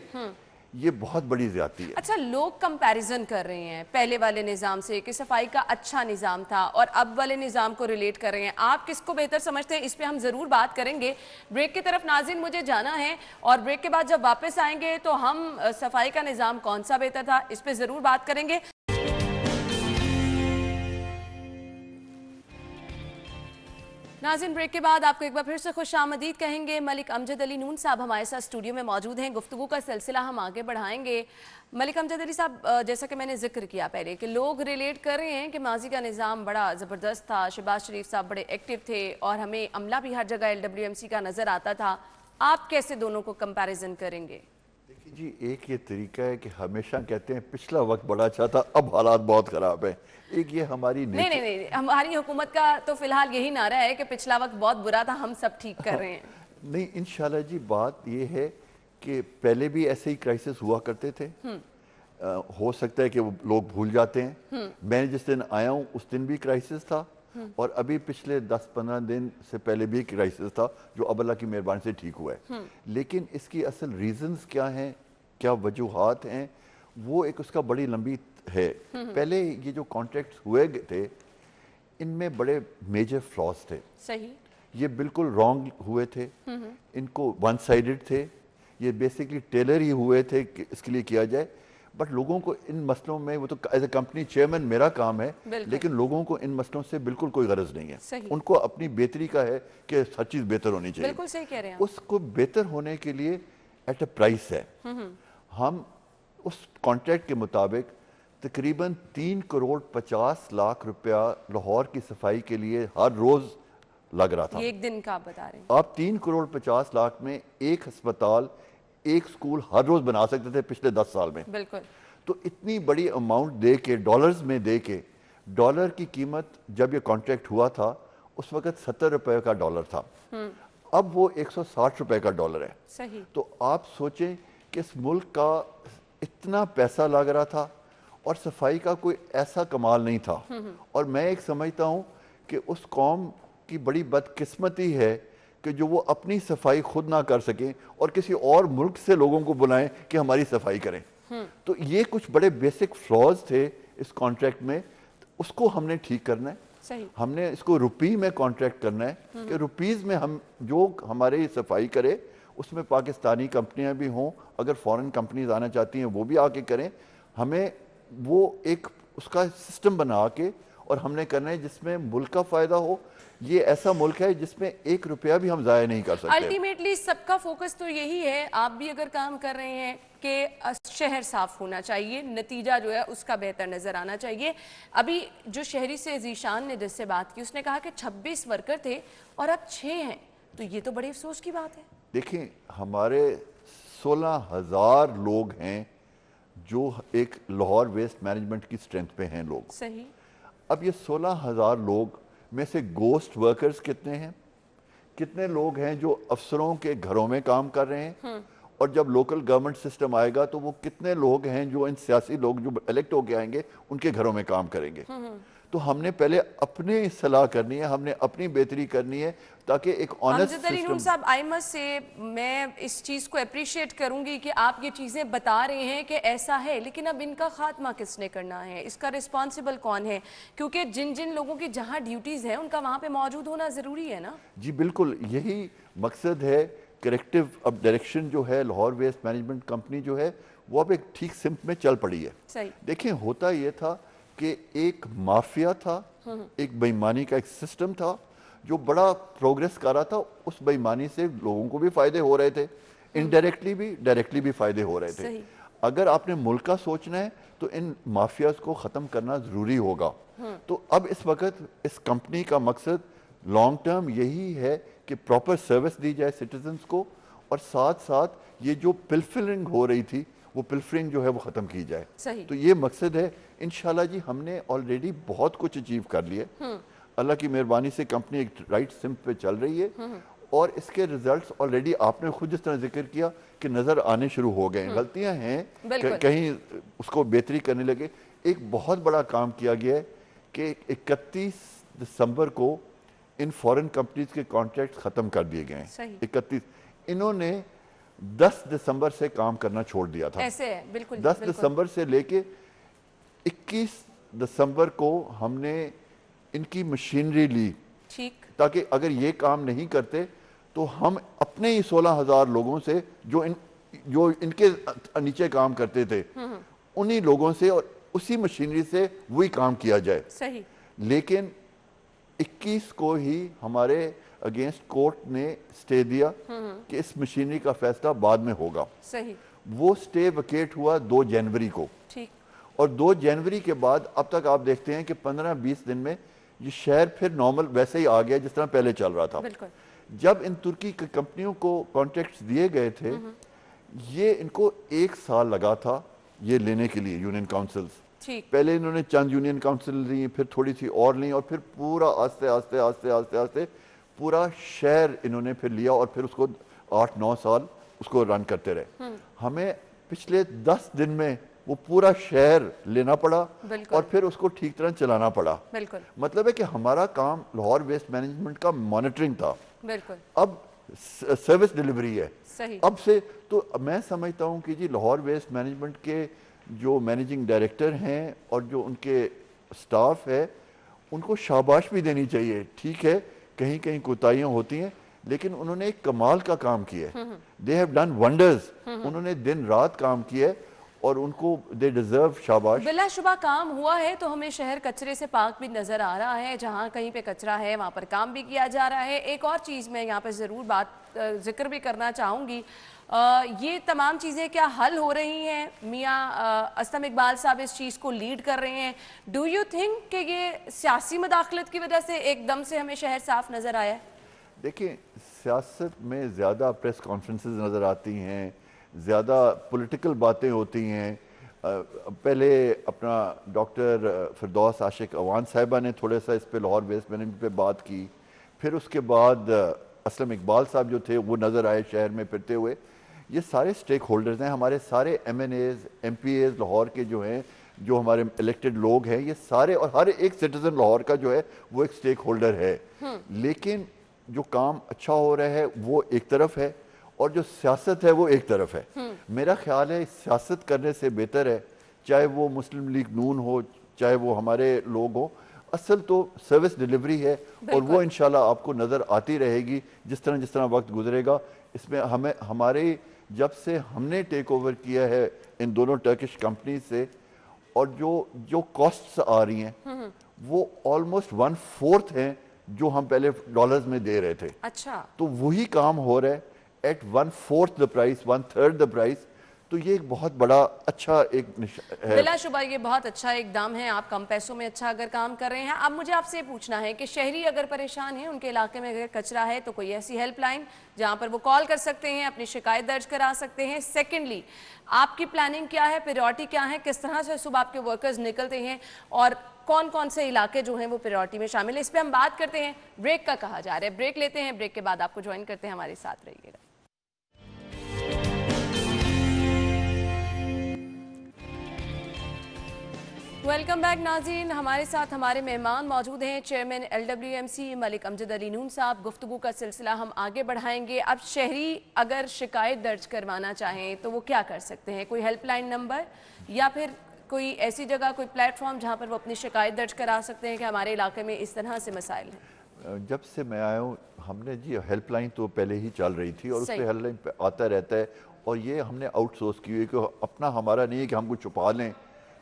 ये बहुत बड़ी ज्यादती है। अच्छा, लोग कंपैरिजन कर रहे हैं पहले वाले निज़ाम से कि सफाई का अच्छा निज़ाम था और अब वाले निज़ाम को रिलेट कर रहे हैं। आप किसको बेहतर समझते हैं? इस पे हम ज़रूर बात करेंगे। ब्रेक की तरफ नाज़रीन मुझे जाना है, और ब्रेक के बाद जब वापस आएंगे तो हम सफाई का निज़ाम कौन सा बेहतर था इस पे ज़रूर बात करेंगे। नाज़रीन, ब्रेक के बाद आपको एक बार फिर से खुश आमदीद कहेंगे। मलिक अमजद अली नून साहब हमारे साथ स्टूडियो में मौजूद हैं। गुफ्तगू का सिलसिला हम आगे बढ़ाएंगे। मलिक अमजद अली साहब, जैसा कि मैंने जिक्र किया पहले कि लोग रिलेट कर रहे हैं कि माजी का निज़ाम बड़ा ज़बरदस्त था, शहबाज शरीफ साहब बड़े एक्टिव थे और हमें अमला भी हर जगह LWMC का नज़र आता था। आप कैसे दोनों को कंपैरिजन करेंगे? देखिए جی ایک یہ طریقہ ہے کہ ہمیشہ کہتے ہیں پچھلا وقت بڑا اچھا تھا اب حالات بہت خراب ہیں. ایک یہ ہماری نہیں ہماری حکومت کا تو فی الحال یہی نعرہ ہے کہ پچھلا وقت بہت برا تھا ہم سب ٹھیک کر رہے ہیں. نہیں انشاءاللہ جی بات یہ ہے کہ پہلے بھی ایسے ہی کرائسس ہوا کرتے تھے. ہو سکتا ہے کہ وہ لوگ بھول جاتے ہیں. میں جس دن آیا ہوں اس دن بھی کرائسس تھا اور ابھی پچھلے 10-15 دن سے پہلے بھی کرائسس تھا جو اب اللہ کی مہربانی سے ٹھیک ہوا ہے. لیکن اس کی اصل ریزنز کیا ہیں, کیا وجوہات ہیں, وہ ایک اس کا بڑی لمبی ہے. پہلے یہ جو کانٹریکٹس ہوئے تھے ان میں بڑے میجر فلاز تھے. صحیح. یہ بالکل رانگ ہوئے تھے, ان کو ون سائیڈڈ تھے, یہ بیسیکلی ٹیلر ہی ہوئے تھے کہ اس کے لیے کیا جائے. بٹ لوگوں کو ان مسئلوں میں, وہ تو ایز اے کمپنی چیئرمین میرا کام ہے, لیکن لوگوں کو ان مسئلوں سے بالکل کوئی غرض نہیں ہے. ان کو اپنی بہتری کا ہے کہ ہر چیز بہتر ہونی چاہیے. بالکل صحیح کہہ رہے ہیں. اس کو بہتر ہونے کے لیے ایٹ اے پرائس ہے. ہم اس کانٹریکٹ کے مطابق تقریباً 3 کروڑ 50 لاکھ روپیہ لاہور کی صفائی کے لیے ہر روز لگ رہا تھا. یہ ایک دن کا آپ بتا رہے ہیں. آپ 3 کروڑ 50 لاکھ میں ایک ہسپتال, ایک سکول ہر روز بنا سکتے تھے پچھلے 10 سال میں. بالکل. تو اتنی بڑی اماؤنٹ دے کے, ڈالرز میں دے کے, ڈالر کی قیمت جب یہ کانٹریکٹ ہوا تھا اس وقت 70 روپے کا ڈالر تھا, اب وہ 160 روپے کا ڈالر ہے. صحیح. تو آپ سوچیں کہ اس ملک کا اتنا پیسہ لگ رہا تھا اور صفائی کا کوئی ایسا کمال نہیں تھا. اور میں ایک سمجھتا ہوں کہ اس قوم کی بڑی بدقسمتی ہے کہ جو وہ اپنی صفائی خود نہ کر سکیں اور کسی اور ملک سے لوگوں کو بلائیں کہ ہماری صفائی کریں. تو یہ کچھ بڑے بیسک فلاز تھے اس کانٹریکٹ میں, اس کو ہم نے ٹھیک کرنا ہے. صحیح. ہم نے اس کو روپی میں کانٹریکٹ کرنا ہے کہ روپیز میں ہم جو ہمارے صفائی کرے اس میں پاکستانی کمپنیاں بھی ہوں, اگر فورن کمپنیز آنا چاہتی ہیں وہ بھی آ کے کریں. ہمیں وہ ایک اس کا سسٹم بنا کے اور ہم نے کرنا ہے جس میں ملک کا فائدہ ہو. یہ ایسا ملک ہے جس میں 1 روپیہ بھی ہم ضائع نہیں کر سکتے. الٹیمیٹلی سب کا فوکس تو یہی ہے, آپ بھی اگر کام کر رہے ہیں کہ شہر صاف ہونا چاہیے, نتیجہ جو ہے اس کا بہتر نظر آنا چاہیے. ابھی جو شہری سے ذیشان نے جس سے بات کی اس نے کہا کہ 26 ورکر تھے اور اب 6 ہیں, تو یہ تو بڑے افسوس کی بات ہے. دیکھیں ہمارے 16,000 لوگ ہیں جو ایک لاہور ویسٹ مینجمنٹ کی سٹرینتھ پہ ہیں لوگ. صحیح. اب یہ 16,000 لوگ میں سے گوسٹ ورکرز کتنے ہیں, کتنے لوگ ہیں جو افسروں کے گھروں میں کام کر رہے ہیں, اور جب لوکل گورنمنٹ سسٹم آئے گا تو وہ کتنے لوگ ہیں جو ان سیاسی لوگ جو الیکٹ ہو کے آئیں گے ان کے گھروں میں کام کریں گے. تو ہم نے پہلے اپنی اصلاح کرنی ہے, ہم نے اپنی بہتری کرنی ہے تاکہ ایک آنیسٹ حمزہ علی نون صاحب, آئمہ سے میں اس چیز کو اپریشیٹ کروں گی کہ آپ یہ چیزیں بتا رہے ہیں کہ ایسا ہے, لیکن اب ان کا خاتمہ کس نے کرنا ہے, اس کا رسپانسیبل کون ہے, کیونکہ جن لوگوں کی جہاں ڈیوٹیز ہیں ان کا وہاں پہ موجود ہونا ضروری ہے نا. جی بالکل یہی مقصد ہے. کریکٹیو اب ڈائریکشن جو ہے لاہور ویسٹ مینجمنٹ کمپنی جو ہے وہ اب ایک ٹھیک سمت میں چل پڑی ہے. صحیح. دیکھیں ہوتا یہ تھا کہ ایک مافیا تھا, ایک بے ایمانی کا ایک سسٹم تھا جو بڑا پروگریس کر رہا تھا. اس بے ایمانی سے لوگوں کو بھی فائدے ہو رہے تھے, انڈائریکٹلی بھی ڈائریکٹلی بھی فائدے ہو رہے تھے. اگر آپ نے ملک کا سوچنا ہے تو ان مافیاز کو ختم کرنا ضروری ہوگا. تو اب اس وقت اس کمپنی کا مقصد لانگ ٹرم یہی ہے کہ پراپر سروس دی جائے سٹیزنز کو, اور ساتھ ساتھ یہ جو پلفرنگ ہو رہی تھی وہ پلفرنگ جو ہے وہ ختم کی جائے. تو یہ مقصد ہے. انشاءاللہ جی ہم نے آلریڈی بہت کچھ اچیو کر لیے, اللہ کی مہربانی سے کمپنی ایک رائٹ سمت پہ چل رہی ہے, اور اس کے ریزلٹس آلریڈی آپ نے خود جس طرح ذکر کیا کہ نظر آنے شروع ہو گئے ہیں. غلطیاں ہیں کہیں اس کو بہتری کرنے لگے. ایک بہت بڑا کام کیا گیا ہے کہ 31 دسمبر کو ان فورن کمپنیز کے کانٹریکٹ ختم کر دیے گئے ہیں. 31 انہوں نے 10 دسمبر سے کام کرنا چھوڑ دیا تھا. 10 دسمبر سے لے کے 21 دسمبر کو ہم نے ان کی مشینری لی, تاکہ اگر یہ کام نہیں کرتے تو ہم اپنے ہی 16,000 لوگوں سے جو ان کے نیچے کام کرتے تھے انہی لوگوں سے اور اسی مشینری سے وہی کام کیا جائے. لیکن 21 کو ہی ہمارے اگینسٹ کورٹ نے سٹے دیا کہ اس مشینری کا فیصلہ بعد میں ہوگا. وہ سٹے ویکیٹ ہوا 2 جنوری کو, اور 2 جنوری کے بعد اب تک آپ دیکھتے ہیں کہ 15-20 دن میں یہ شہر پھر نارمل ویسے ہی آ گیا جس طرح پہلے چل رہا تھا. جب ان ترکی کی کمپنیوں کو کانٹریکٹس دیے گئے تھے یہ ان کو 1 سال لگا تھا یہ لینے کے لیے یونین کاؤنسلز. ٹھیک. پہلے انہوں نے چند یونین کاؤنسل لی, پھر تھوڑی سی اور لیں, اور پھر پورا آہستہ آہستہ آہستہ آہستہ آہستہ پورا شہر انہوں نے پھر لیا, اور پھر اس کو 8-9 سال اس کو رن کرتے رہے. ہمیں پچھلے 10 دن میں وہ پورا شہر لینا پڑا اور پھر اس کو ٹھیک طرح چلانا پڑا. بالکل. مطلب ہے کہ ہمارا کام لاہور ویسٹ مینجمنٹ کا مانیٹرنگ تھا. بالکل. اب سروس ڈیلیوری ہے. صحیح. اب سے تو میں سمجھتا ہوں کہ جی لاہور ویسٹ مینجمنٹ کے جو مینیجنگ ڈائریکٹر ہیں اور جو ان کے سٹاف ہے ان کو شاباش بھی دینی چاہیے. ٹھیک ہے کہیں کہیں کوتاہیاں ہوتی ہیں لیکن انہوں نے ایک کمال کا کام کیا ہے. They have done wonders. انہوں نے دن رات کام کیا ہے اور ان کو دے ڈیزرو شاباش. بلا شبہ کام ہوا ہے تو ہمیں شہر کچرے سے پاک بھی نظر آ رہا ہے. جہاں کہیں پہ کچرا ہے وہاں پر کام بھی کیا جا رہا ہے. ایک اور چیز میں یہاں پہ ضرور ذکر بھی کرنا چاہوں گی, یہ تمام چیزیں کیا حل ہو رہی ہیں؟ میاں اسلم اقبال صاحب اس چیز کو لیڈ کر رہے ہیں. ڈو یو تھنک کہ یہ سیاسی مداخلت کی وجہ سے ایک دم سے ہمیں شہر صاف نظر آیا ہے؟ دیکھیں سیاست میں زیادہ پریس کانفرنسز نظر آتی ہیں, زیادہ پولیٹیکل باتیں ہوتی ہیں. پہلے اپنا ڈاکٹر فردوس عاشق اوان صاحبہ نے تھوڑا سا اس پہ لاہور ویسٹ مینجمنٹ پہ بات کی. پھر اس کے بعد اسلم اقبال صاحب جو تھے وہ نظر آئے شہر میں پھرتے ہوئے. یہ سارے سٹیک ہولڈرز ہیں, ہمارے سارے MNAs MPAs Lahore کے جو ہیں, جو ہمارے الیکٹڈ لوگ ہیں, یہ سارے, اور ہر ایک سٹیزن لاہور کا جو ہے وہ ایک سٹیک ہولڈر ہے. لیکن جو کام اچھا ہو رہا ہے وہ ایک طرف ہے اور جو سیاست ہے وہ ایک طرف ہے. میرا خیال ہے سیاست کرنے سے بہتر ہے, چاہے وہ مسلم لیگ نون ہو چاہے وہ ہمارے لوگ ہوں, اصل تو سروس ڈیلیوری ہے اور وہ انشاءاللہ آپ کو نظر آتی رہے گی جس طرح وقت گزرے گا. اس میں ہمارے جب سے ہم نے ٹیک اوور کیا ہے ان دونوں ٹرکش کمپنی سے, اور جو کاسٹس آ رہی ہیں وہ آلموسٹ 1/4 ہیں جو ہم پہلے ڈالرز میں دے رہے تھے. اچھا. تو وہی کام ہو رہا ہے at 1/4 the price, 1/3 the price. تو یہ ایک بہت بڑا اچھا ایک ہے. بلا شبہ یہ بہت اچھا اقدام ہے. آپ کم پیسوں میں اچھا اگر کام کر رہے ہیں. اب مجھے آپ سے پوچھنا ہے کہ شہری اگر پریشان ہیں, ان کے علاقے میں اگر کچرا ہے تو کوئی ایسی ہیلپ لائن جہاں پر وہ کال کر سکتے ہیں, اپنی شکایت درج کرا سکتے ہیں. سیکنڈلی آپ کی پلاننگ کیا ہے, پریورٹی کیا ہے, کس طرح سے صبح آپ کے ورکرز نکلتے ہیں اور کون کون سے علاقے جو ہیں وہ پریورٹی میں شامل ہیں, اس پہ ہم بات کرتے ہیں. بریک کا کہا جا رہا ہے, بریک لیتے ہیں, بریک کے بعد آپ کو جوائن کرتے ہیں, ہمارے ساتھ رہیے گا. ویلکم بیک ناظرین. ہمارے ساتھ ہمارے مہمان موجود ہیں, چیئرمین LWMC ملک امجد علی نون صاحب. گفتگو کا سلسلہ ہم آگے بڑھائیں گے. اب شہری اگر شکایت درج کروانا چاہیں تو وہ کیا کر سکتے ہیں؟ کوئی ہیلپ لائن نمبر یا پھر کوئی ایسی جگہ, کوئی پلیٹ فارم جہاں پر وہ اپنی شکایت درج کرا سکتے ہیں کہ ہمارے علاقے میں اس طرح سے مسائل ہیں؟ جب سے میں آیا ہوں ہم نے جی ہیلپ لائن تو پہلے ہی چل رہی تھی اور اس پہ ہیلپ لائن پہ آتا رہتا ہے, اور یہ ہم نے آؤٹ سورس کی ہوئی کہ اپنا ہمارا نہیں ہے کہ ہم کو چھپا لیں.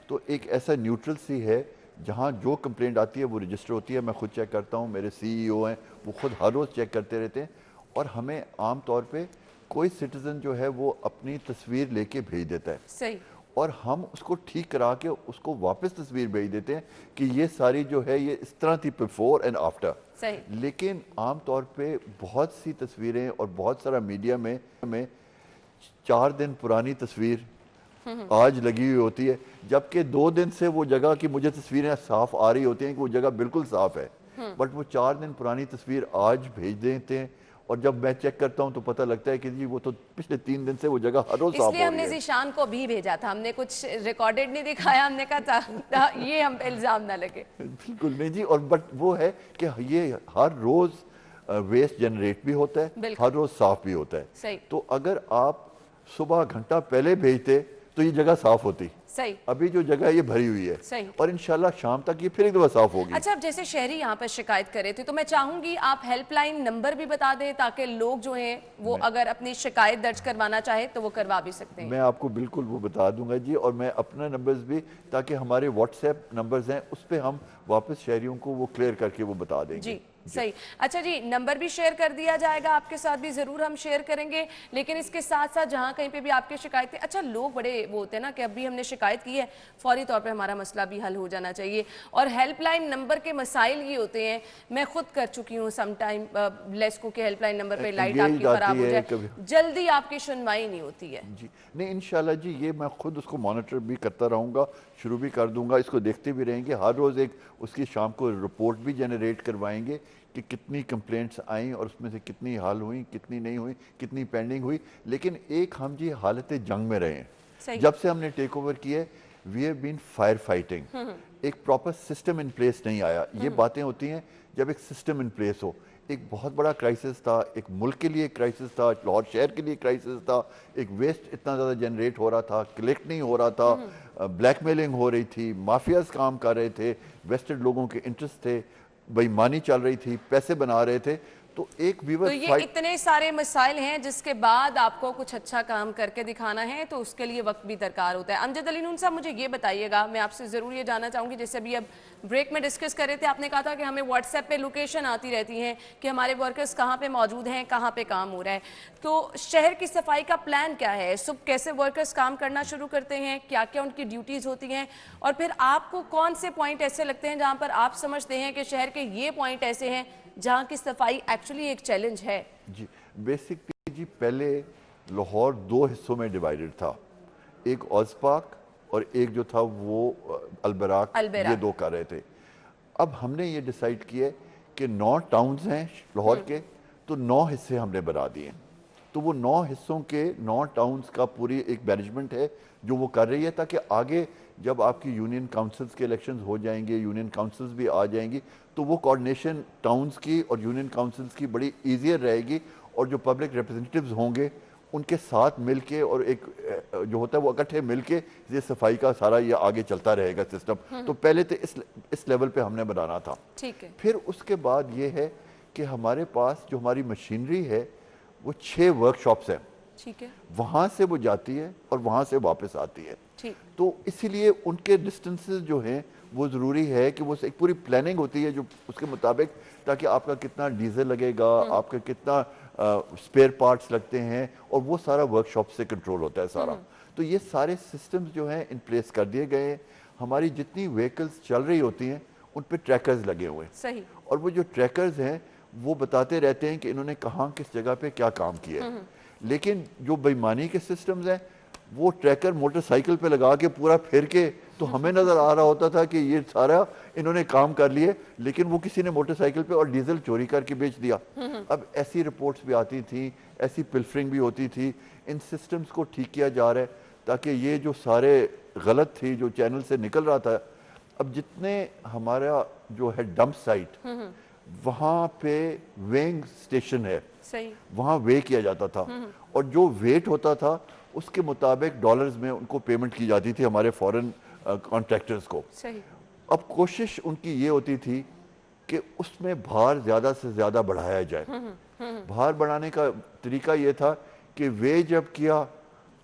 تو ایک ایسا نیوٹرل سی ہے جہاں جو کمپلینٹ آتی ہے وہ رجسٹر ہوتی ہے. میں خود چیک کرتا ہوں, میرے CEO ہیں وہ خود ہر روز چیک کرتے رہتے ہیں, اور ہمیں عام طور پہ کوئی سٹیزن جو ہے وہ اپنی تصویر لے کے بھیج دیتا ہے. صحیح. اور ہم اس کو ٹھیک کرا کے اس کو واپس تصویر بھیج دیتے ہیں کہ یہ ساری جو ہے یہ اس طرح تھی بیفور اینڈ آفٹر. صحیح. لیکن عام طور پہ بہت سی تصویریں اور بہت سارا میڈیا میں 4 دن پرانی تصویر آج لگی ہوئی ہوتی ہے, جبکہ 2 دن سے وہ جگہ کی مجھے تصویریں صاف آ رہی ہوتی ہیں کہ وہ جگہ بالکل صاف ہے, بٹ وہ 4 دن پرانی تصویر آج بھیج دیتے ہیں. اور جب میں چیک کرتا ہوں تو پتہ لگتا ہے کہ جی وہ تو پچھلے 3 دن سے وہ جگہ ہر روز صاف ہو رہی ہے. اس لیے ہم نے ذیشان کو بھی بھیجا تھا, ہم نے کچھ ریکارڈڈ نہیں دکھایا, ہم نے کہا تھا یہ ہم پہ الزام نہ لگے. بالکل نہیں جی, اور بٹ وہ ہے کہ یہ ہر روز ویسٹ جنریٹ بھی ہوتا ہے, ہر روز صاف بھی ہوتا ہے. صحیح. تو اگر آپ صبح گھنٹہ پہلے بھیجتے تو یہ جگہ صاف ہوتی. صحیح. ابھی جو جگہ یہ بھری ہوئی ہے. صحیح. اور انشاءاللہ شام تک یہ پھر ایک دفعہ صاف ہوگی. اچھا, اب جیسے شہری یہاں پر شکایت کرے تھے تو میں چاہوں گی آپ ہیلپ لائن نمبر بھی بتا دیں تاکہ لوگ جو ہیں وہ اگر اپنی شکایت درج کروانا چاہے تو وہ کروا بھی سکتے ہیں. میں آپ کو بالکل وہ بتا دوں گا جی, اور میں اپنا نمبرز بھی, تاکہ ہمارے واٹس ایپ نمبرز ہیں اس پہ ہم واپس شہریوں کو وہ کلیئر کر کے وہ بتا دیں گے. جی. सही। अच्छा जी, नंबर भी शेयर कर दिया जाएगा, आपके साथ भी ज़रूर हम शेयर करेंगे, लेकिन इसके साथ साथ जहाँ कहीं पे भी आपकी शिकायतें, अच्छा लोग बड़े वो होते हैं ना कि अभी हमने शिकायत की है, फौरी तौर पे हमारा मसला भी हल हो जाना चाहिए, और हेल्पलाइन नंबर के मसाइल ये होते हैं, मैं खुद कर चुकी हूँ सम टाइम, लेस्को के हेल्पलाइन नंबर पे लाइट आपकी ख़राब हो जाए, जल्दी आपकी सुनवाई नहीं होती है जी। नहीं, इंशाल्लाह जी, ये मैं खुद उसको मॉनिटर भी करता रहूँगा, शुरू भी कर दूंगा, इसको देखते भी रहेंगे, हर रोज़ एक उसकी शाम को रिपोर्ट भी जनरेट करवाएंगे कि कितनी कंप्लेंट्स आई और उसमें से कितनी हल हुई, कितनी नहीं हुई, कितनी पेंडिंग हुई। लेकिन एक हम जी हालत जंग में रहे हैं, जब से हमने टेक ओवर किया we have been fire fighting, एक प्रॉपर सिस्टम इन प्लेस नहीं आया। ये बातें होती हैं जब एक सिस्टम इन प्लेस हो। एक बहुत बड़ा क्राइसिस था, एक मुल्क के लिए क्राइसिस था, लाहौर शहर के लिए क्राइसिस था, एक वेस्ट इतना ज़्यादा जनरेट हो रहा था, कलेक्ट नहीं हो रहा था, ब्लैकमेलिंग हो रही थी, माफियाज काम कर रहे थे, वेस्टेड लोगों के इंटरेस्ट थे, बेईमानी चल रही थी, पैसे बना रहे थे। तो एक तो ये इतने सारे मसाइल हैं जिसके बाद आपको कुछ अच्छा काम करके दिखाना है, तो उसके लिए वक्त भी दरकार होता है। अमजद अली नून साहब, मुझे ये बताइएगा, मैं आपसे ज़रूर ये जानना चाहूँगी, जैसे अभी अब ब्रेक में डिस्कस कर रहे थे, आपने कहा था कि हमें व्हाट्सएप पे लोकेशन आती रहती हैं कि हमारे वर्कर्स कहाँ पे मौजूद हैं, कहाँ पे काम हो रहा है। तो शहर की सफाई का प्लान क्या है? सुबह कैसे वर्कर्स काम करना शुरू करते हैं, क्या क्या उनकी ड्यूटीज़ होती हैं, और फिर आपको कौन से पॉइंट ऐसे लगते हैं जहाँ पर आप समझते हैं कि शहर के ये पॉइंट ऐसे हैं जहाँ की सफाई एक्चुअली एक चैलेंज है? जी, बेसिकली जी पहले लाहौर दो हिस्सों में डिवाइडेड था, एक औज़पाक और एक जो था वो अलबराक, ये दो कर रहे थे। अब हमने ये डिसाइड किया कि 9 टाउन्स हैं लाहौर के, तो 9 हिस्से हमने बना दिए। तो वो 9 हिस्सों के 9 टाउन्स का पूरी एक मैनेजमेंट है जो वो कर रही है, ताकि आगे जब आपकी यूनियन काउंसिल्स के इलेक्शंस हो जाएंगे, यूनियन काउंसिल्स भी आ जाएंगी, तो वो कोऑर्डिनेशन टाउन्स की और यूनियन काउंसिल्स की बड़ी ईजियर रहेगी, और जो पब्लिक रिप्रेजेंटेटिव्स होंगे उनके साथ मिलके और एक जो होता है वो इकट्ठे मिलके ये सफाई का सारा ये आगे चलता रहेगा सिस्टम। तो पहले तो इस लेवल पे हमने बनाना था। ठीक है। फिर उसके बाद ये है कि हमारे पास जो हमारी मशीनरी है वो 6 वर्कशॉप्स हैं, ठीक है, वहाँ से वो जाती है और वहाँ से वापस आती है। ठीक। तो इसीलिए उनके डिस्टेंसेस जो हैं वो ज़रूरी है कि वो एक पूरी प्लानिंग होती है जो उसके मुताबिक, ताकि आपका कितना डीजल लगेगा, आपका कितना स्पेयर पार्ट्स लगते हैं, और वो सारा वर्कशॉप से कंट्रोल होता है सारा। तो ये सारे सिस्टम्स जो हैं इन प्लेस कर दिए गए हैं। हमारी जितनी व्हीकल्स चल रही होती हैं उन पे ट्रैकर्स लगे हुए हैं, सही, और वो जो ट्रैकर्स हैं वो बताते रहते हैं कि इन्होंने कहाँ किस जगह पे क्या काम किया है। लेकिन जो बेईमानी के सिस्टम्स हैं वो ट्रैकर मोटरसाइकिल पे लगा के पूरा फिर के, तो हमें नज़र आ रहा होता था कि ये सारा इन्होंने काम कर लिए, लेकिन वो किसी ने मोटरसाइकिल पे और डीजल चोरी करके बेच दिया। अब ऐसी रिपोर्ट्स भी आती थी, ऐसी पिल्फरिंग भी होती थी। इन सिस्टम्स को ठीक किया जा रहा है ताकि ये जो सारे गलत थी जो चैनल से निकल रहा था, अब जितने हमारा जो है डंप साइट, वहाँ पे वेइंग स्टेशन है, सही, वहाँ वे किया जाता था, और जो वेट होता था उसके मुताबिक डॉलर्स में उनको पेमेंट की जाती थी हमारे फॉरेन कॉन्ट्रैक्टर्स को। सही। अब कोशिश उनकी ये होती थी कि उसमें भार ज़्यादा से ज़्यादा बढ़ाया जाए। भार बढ़ाने का तरीका ये था कि वे जब किया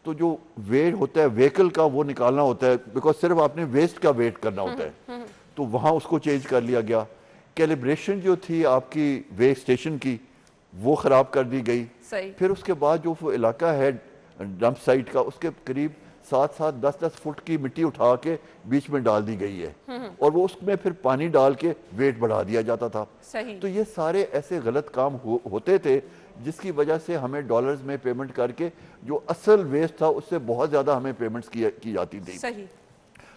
तो जो वेट होता है व्हीकल का वो निकालना होता है, बिकॉज सिर्फ आपने वेस्ट का वेट करना होता है, तो वहाँ उसको चेंज कर लिया गया। कैलिब्रेशन जो थी आपकी वे स्टेशन की वो ख़राब कर दी गई। सही। फिर उसके बाद जो वो इलाका है डंप साइट का, उसके करीब 7-7, 10-10 फुट की मिट्टी उठा के बीच में डाल दी गई है, और वो उसमें फिर पानी डाल के वेट बढ़ा दिया जाता था। सही। तो ये सारे ऐसे गलत काम होते थे जिसकी वजह से हमें डॉलर्स में पेमेंट करके जो असल वेस्ट था उससे बहुत ज़्यादा हमें पेमेंट्स की जाती थी। सही।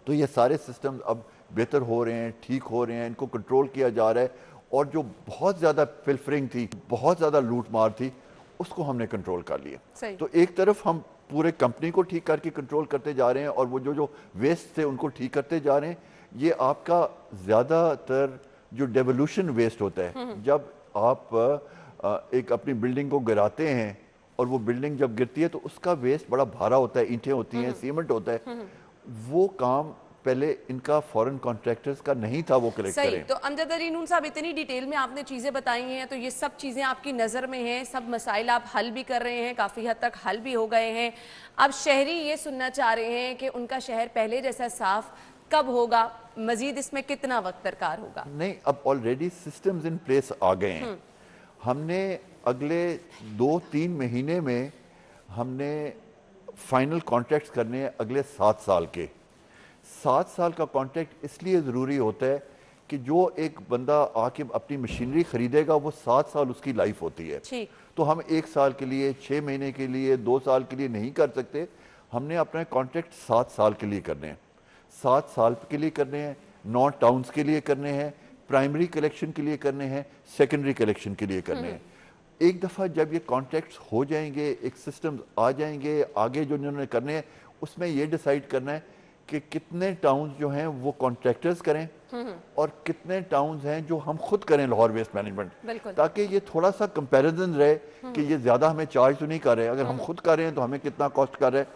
तो ये सारे सिस्टम अब बेहतर हो रहे हैं, ठीक हो रहे हैं, इनको कंट्रोल किया जा रहा है, और जो बहुत ज़्यादा पिल्फरिंग थी, बहुत ज़्यादा लूट मार थी, उसको हमने कंट्रोल कर लिया। तो एक तरफ हम पूरे कंपनी को ठीक करके कंट्रोल करते जा रहे हैं, और वो जो वेस्ट थे उनको ठीक करते जा रहे हैं। ये आपका ज़्यादातर जो डेवोल्यूशन वेस्ट होता है, जब आप एक अपनी बिल्डिंग को गिराते हैं और वो बिल्डिंग जब गिरती है तो उसका वेस्ट बड़ा भारा होता है, ईंटें होती हैं, सीमेंट होता है, वो काम पहले इनका फॉरेन कॉन्ट्रैक्टर्स का नहीं था वो कलेक्ट करें। तो अमजद अली नून साहब, इतनी डिटेल में आपने चीज़ें बताई हैं, तो ये सब चीज़ें आपकी नज़र में हैं, सब मसाइल आप हल भी कर रहे हैं, काफ़ी हद तक हल भी हो गए हैं। अब शहरी ये सुनना चाह रहे हैं कि उनका शहर पहले जैसा साफ कब होगा, मजीद इसमें कितना वक्त दरकार होगा? नहीं, अब ऑलरेडी सिस्टम्स इन प्लेस आ गए हैं। हमने अगले 2-3 महीने में हमने फाइनल कॉन्ट्रैक्ट्स करने हैं अगले 7 साल के। 7 साल का कॉन्ट्रैक्ट इसलिए ज़रूरी होता है कि जो एक बंदा आके अपनी मशीनरी खरीदेगा वो 7 साल उसकी लाइफ होती है। ठीक। तो हम 1 साल के लिए, 6 महीने के लिए, 2 साल के लिए नहीं कर सकते। हमने अपने कॉन्ट्रैक्ट 7 साल के लिए करने हैं, 7 साल के लिए करने हैं, 9 टाउन्स के लिए करने हैं, प्राइमरी कलेक्शन के लिए करने हैं, सेकेंडरी कलेक्शन के लिए करने हैं। एक दफ़ा जब ये कॉन्ट्रैक्ट्स हो जाएंगे, एक सिस्टम आ जाएंगे, आगे जो इन्होंने करने हैं उसमें ये डिसाइड करना है कि कितने टाउन्स जो हैं वो कॉन्ट्रैक्टर्स करें और कितने टाउन्स हैं जो हम खुद करें लाहौर वेस्ट मैनेजमेंट, ताकि ये थोड़ा सा कंपैरिजन रहे कि ये ज़्यादा हमें चार्ज तो नहीं कर रहे, अगर हम खुद कर रहे हैं तो हमें कितना कॉस्ट कर रहे हैं।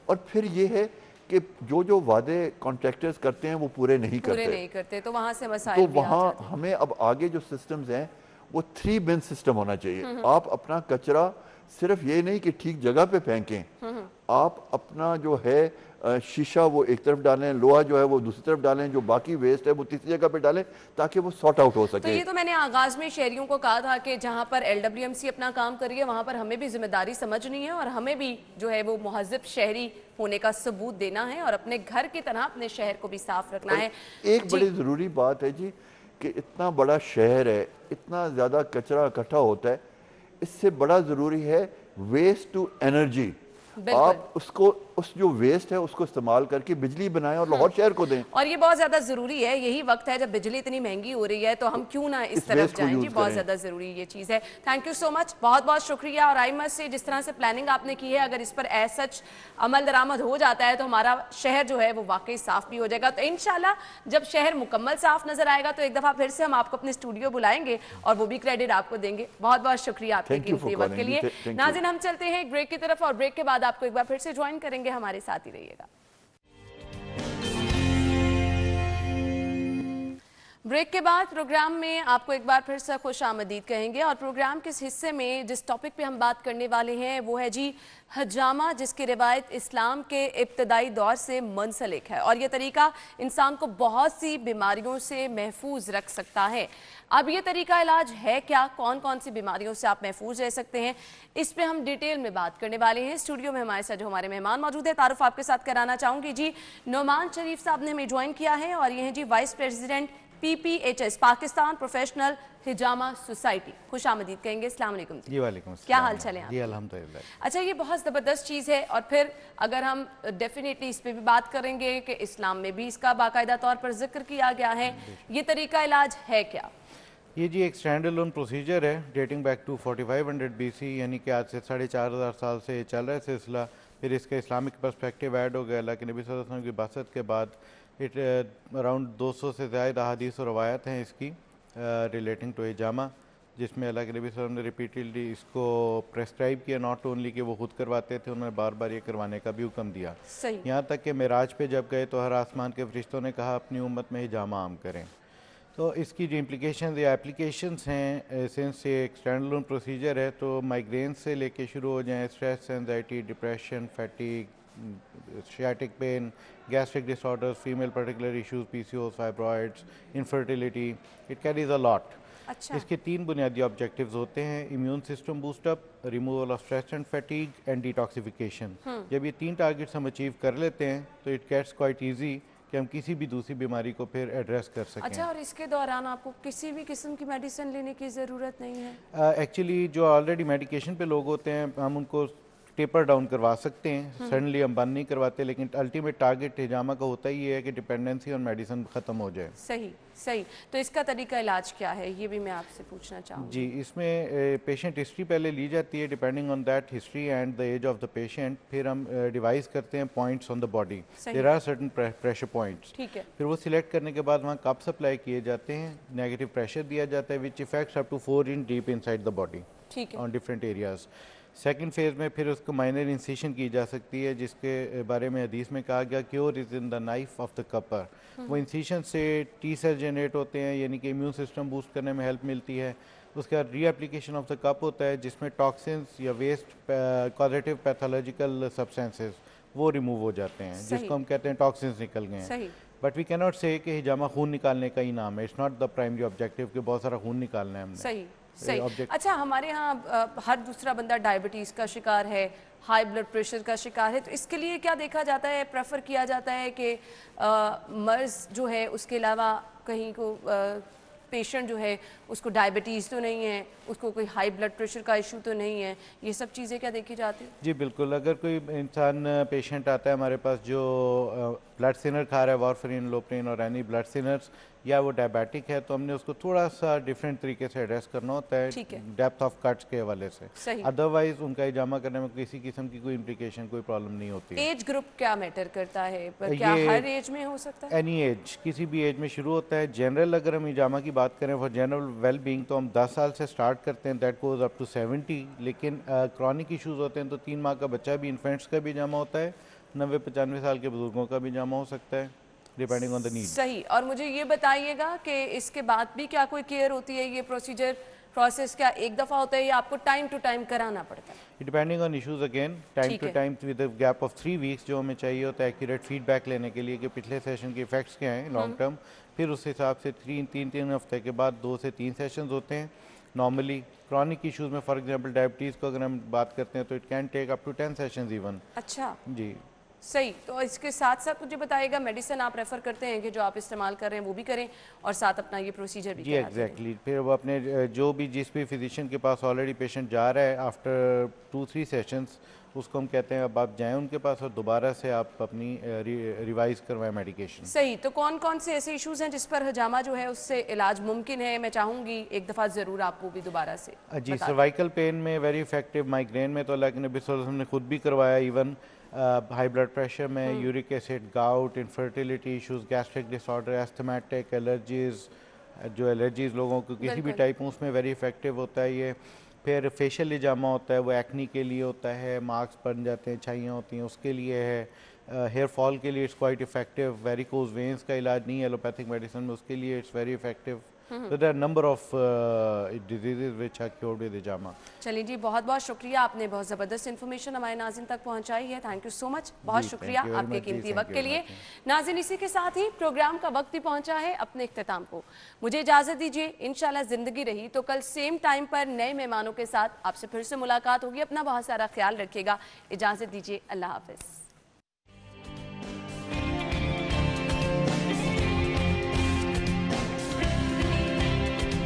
और फिर ये है कि जो वादे कॉन्ट्रैक्टर्स करते हैं वो पूरे नहीं करते, तो वहाँ से मसाइल तो वहाँ हमें अब आगे जो सिस्टम्स हैं वो 3 बिन सिस्टम होना चाहिए। आप अपना कचरा सिर्फ ये नहीं कि ठीक जगह पे फेंकें, आप अपना जो है शीशा वो एक तरफ डालें, लोहा जो है वो दूसरी तरफ डालें, जो बाकी वेस्ट है वो तीसरी जगह पे डालें ताकि वो सॉर्ट आउट हो सके। तो ये तो मैंने आगाज में शहरियों को कहा था कि जहाँ पर LWMC अपना काम कर रही है वहाँ पर हमें भी जिम्मेदारी समझनी है और हमें भी जो है वो मुहज़्ज़ब शहरी होने का सबूत देना है और अपने घर की तरह अपने शहर को भी साफ रखना है। एक बड़ी ज़रूरी बात है जी कि इतना बड़ा शहर है, इतना ज़्यादा कचरा इकट्ठा होता है, इससे बड़ा ज़रूरी है वेस्ट टू एनर्जी। आप उसको, उस जो वेस्ट है उसको इस्तेमाल करके बिजली बनाएं और लाहौर शहर को दें। और ये बहुत ज्यादा जरूरी है, यही वक्त है जब बिजली इतनी महंगी हो रही है तो हम क्यों ना इस तरफ जाएं जी, बहुत ज्यादा जरूरी ये चीज है। थैंक यू सो मच, बहुत बहुत शुक्रिया। और आई मस्ट से जिस तरह से प्लानिंग आपने की है, अगर इस पर एज सच अमल दरामद हो जाता है तो हमारा शहर जो है वो वाकई साफ भी हो जाएगा। तो इंशाल्लाह जब शहर मुकम्मल साफ नजर आएगा तो एक दफा फिर से हम आपको अपने स्टूडियो बुलाएंगे और वो भी क्रेडिट आपको देंगे। बहुत बहुत शुक्रिया आपके कीमती वक्त के लिए। नाज़रीन, हम चलते हैं एक ब्रेक की तरफ और ब्रेक के बाद आपको एक बार फिर से ज्वाइन करेंगे, हमारे साथ ही रहिएगा। ब्रेक के बाद प्रोग्राम में आपको एक बार फिर से खुश आमदीद कहेंगे और प्रोग्राम के इस हिस्से में जिस टॉपिक पे हम बात करने वाले हैं वो है जी हजामा, जिसकी रिवायत इस्लाम के इब्तदाई दौर से मुंसलिक है और ये तरीका इंसान को बहुत सी बीमारियों से महफूज रख सकता है। अब ये तरीका इलाज है क्या, कौन कौन सी बीमारियों से आप महफूज रह सकते हैं, इस पे हम डिटेल में बात करने वाले हैं। स्टूडियो में हमारे साथ जो हमारे मेहमान मौजूद है, तारुफ आपके साथ कराना चाहूँगी जी। नोमान शरीफ साहब ने हमें ज्वाइन किया है और ये हैं जी vice president PPHS Pakistan Professional Hijama Society. खुश आमदीद कहेंगे। अस्सलाम वालेकुम जी। वालेकुम अस्सलाम। क्या हाल चाल है? जी अल्हम्दुलिल्लाह। अच्छा, ये बहुत ज़बरदस्त चीज़ है और फिर अगर हम डेफिनेटली इस पे भी बात करेंगे कि इस्लाम में भी इसका बाकायदा तौर पर जिक्र किया गया है, ये तरीका इलाज है क्या? ये जी एक स्टैंड अलोन प्रोसीजर है डेटिंग बैक टू 4500 BC, यानी कि आज से 4500 साल से चल रहा है सिलसिला। फिर इसका इस्लामिक पर्सपेक्टिव ऐड हो गया अल्लाह के नबी सल्लल्लाहु अलैहि वसल्लम की बासत के बाद। अराउंड 200 से ज़्यादा अहादीस और रवायत हैं इसकी रिलेटिंग टू हिजामा, जिसमें अल्लाह के नबी सल्लल्लाहु अलैहि वसल्लम ने रिपीटेडली इसको प्रेस्क्राइब किया। नॉट ओनली कि वो खुद करवाते थे, उन्होंने बार बार ये करवाने का भी हुक्म दिया। यहाँ तक कि मेराज पे जब गए तो हर आसमान के फरिश्तों ने कहा अपनी उम्मत में हिजामा आम करें। तो इसकी जो इम्प्लिकेशन या एप्लीकेशंस हैं, सिंस ये एक स्टैंड अलोन प्रोसीजर है तो माइग्रेन से लेके शुरू हो जाएँ, stress, anxiety, depression, fatigue, sciatic pain, gastric disorders, female particular issues, PCOS, fibroids, infertility, it carries a lot. अच्छा। इसके 3 बुनियादी ऑब्जेक्टिव्स होते हैं: immune system boost up, removal of stress and fatigue and detoxification. जब ये 3 टारगेट्स हम अचीव कर लेते हैं तो इट गेट्स क्वाइट ईजी कि हम किसी भी दूसरी बीमारी को फिर एड्रेस कर सकें। अच्छा, और इसके दौरान आपको किसी भी किस्म की मेडिसिन लेने की ज़रूरत नहीं है? एक्चुअली जो ऑलरेडी मेडिकेशन पे लोग होते हैं हम उनको टेपर डाउन करवा सकते हैं, सडनली हम बंद नहीं करवाते, लेकिन अल्टीमेट टारगेट हिजामा का होता ही है कि डिपेंडेंसी ऑन मेडिसिन ख़त्म हो जाए। सही सही। तो इसका तरीका इलाज क्या है, ये भी मैं आपसे पूछना चाहूँगी। जी, इसमें पेशेंट हिस्ट्री पहले ली जाती है, depending on that history and the age of the patient. फिर हम डिवाइस करते हैं points on the body, there are certain pressure points. ठीक है। फिर वो सिलेक्ट करने के बाद वहाँ कप्स अप्लाई किए जाते हैं, नेगेटिव प्रेशर दिया जाता है which effects up to 4 inch deep inside the body. ठीक है। On different areas. Second phase में फिर उसको माइनर इंसिशन की जा सकती है, जिसके बारे में हदीस में कहा गया cure is in the knife of the cupper. वो इंसिशन से टी सेल जनरेट होते हैं, यानी कि इम्यून सिस्टम बूस्ट करने में हेल्प मिलती है। उसका रीएप्लीकेशन ऑफ द कप होता है जिसमें टॉक्सिन्स या वेस्ट कॉजेटिव पैथोलॉजिकल सब्सटेंसेस وہ ریموو ہو جاتے ہیں جس کو ہم کہتے ہیں ٹاکسنس نکل گئے ہیں. بٹ وی کی ناٹ سے کہ ہجامہ خون نکالنے کا ہی نام ہے. It's not the primary objective کہ بہت سارا خون نکالنا ہے ہم نے. صحیح. اچھا ہمارے ہاں ہر دوسرا بندہ ڈائبٹیز کا شکار ہے, ہائی بلڈ پریشر کا شکار ہے, تو اس کے لیے کیا دیکھا جاتا ہے, پریفر کیا جاتا ہے کہ مرض جو ہے اس کے علاوہ کہیں کو پیشنٹ جو ہے اس کو ڈائبٹیز تو نہیں ہے, اس کو کوئی ہائی بلڈ پریشر کا ایشو تو نہیں ہے, یہ سب چیزیں کیا دیکھی جاتی ہیں؟ جی بالکل. اگر کوئی انسان پیشنٹ آتا ہے ہمارے پاس جو بلڈ سینر کھا رہا ہے, وارفرین, لوپرین اور اینی بلڈ سینرز, یا وہ ڈائبیٹک ہے, تو ہم نے اس کو تھوڑا سا ڈیفرنٹ طریقے سے ایڈریس کرنا ہوتا ہے ڈیپتھ آف کٹس کے حوالے سے. ادروائز ان کا ہجامہ کرنے میں کسی قسم کی کوئی امپلیکیشن, کوئی پرابلم نہیں ہوتی. ایج گروپ کیا میٹر کرتا ہے, کیا ہر ایج میں ہو سکتا ہے؟ اینی ایج, کسی بھی ایج میں شروع ہوتا ہے. جنرل اگر ہم ہجامہ کی بات کریں فار جنرل ویل بینگ تو ہم 10 سال سے سٹارٹ کرتے ہیں, دیٹ گوز اپ ٹو 70. لیکن کرونک ایشوز ہوتے ہیں تو 3 ماہ کا بچہ بھی, انفینٹس کا بھی ہجامہ ہوتا ہے, 90-95 سال کے بزرگوں کا بھی ہجامہ ہو سکتا ہے, ڈیپینڈنگ آن دا نیڈ. صحیح. اور مجھے یہ بتائیے گا کہ اس کے بعد بھی کیا کوئی کیئر ہوتی ہے, یہ پروسیس کیا ایک دفعہ ہوتا ہے یا آپ کو ٹائم ٹو ٹائم کرانا پڑتا ہے؟ Depending on issues again, time to time with gap of 3 weeks جو ہمیں چاہیے ہوتا ہے ایکوریٹ فیڈ بیک لینے کے لیے کہ پچھلے سیشن کے ایفیکٹس کیا ہیں لانگ ٹرم. پھر اس حساب سے 3 ہفتے کے بعد 2 سے 3 سیشنز ہوتے ہیں نارملی. کرونک ایشوز میں فار ایگزامپل ڈائبٹیز کو اگر ہم بات کرتے ہیں تو it can take up to 10 sessions even. اچھا جی صحیح. تو اس کے ساتھ ساتھ مجھے بتائیے گا میڈیسن آپ ریفر کرتے ہیں کہ جو آپ استعمال کر رہے ہیں وہ بھی کریں اور ساتھ اپنا یہ پروسیجر بھی جی ایگزیکٹلی. پھر وہ اپنے جو بھی جس بھی فزیشین کے پاس آلریڈی پیشنٹ جا رہا ہے آفٹر 2-3 سیشنز, اس کو ہم کہتے ہیں اب آپ جائیں ان کے پاس اور دوبارہ سے آپ اپنی ریوائز کروائیں میڈیکیشن. صحیح. تو کون کون سے ایسے ایشوز ہیں جس پر ہجامہ جو ہے اس سے علاج ممکن ہے؟ میں چاہوں گی ایک دفعہ ضرور آپ کو بھی دوبارہ سے. جی سروائکل پین میں ویری افیکٹو, مائگرین میں تو اللہ کے نبی صلی اللہ علیہ وسلم نے خود بھی کروایا, ایون ہائی بلڈ پریشر میں, uric acid, gout, infertility issues, gastric disorder, asthmatic, allergies, جو الرجیز لوگوں کو کسی بھی ٹائپ اس میں ویری افیکٹو ہوتا ہے یہ. پھر فیشل ہجامہ ہوتا ہے, وہ ایکنی کے لیے ہوتا ہے, مارکس بن جاتے ہیں, چھائیاں ہوتی ہیں, اس کے لیے ہے. ہیئر فال کے لیے it's quite effective. Varicose Venice کا علاج نہیں ہے ایلوپیتھک میڈیسن میں, اس کے لیے it's very effective. So there are number of diseases which are cured with hijama. چلیے جی, بہت بہت شکریہ, آپ نے بہت زبردست انفارمیشن ہمارے ناظرین تک پہنچائی ہے. تھینک یو سو مچ, بہت شکریہ آپ کے قیمتی وقت کے لیے. ناظرین اسی کے ساتھ ہی پروگرام کا وقت بھی پہنچا ہے اپنے اختتام کو. مجھے اجازت دیجیے, انشاءاللہ زندگی رہی تو کل سیم ٹائم پر نئے مہمانوں کے ساتھ آپ سے پھر سے ملاقات ہوگی. اپنا بہت سارا خیال رکھیے گا. اجازت دیجیے, اللہ حافظ.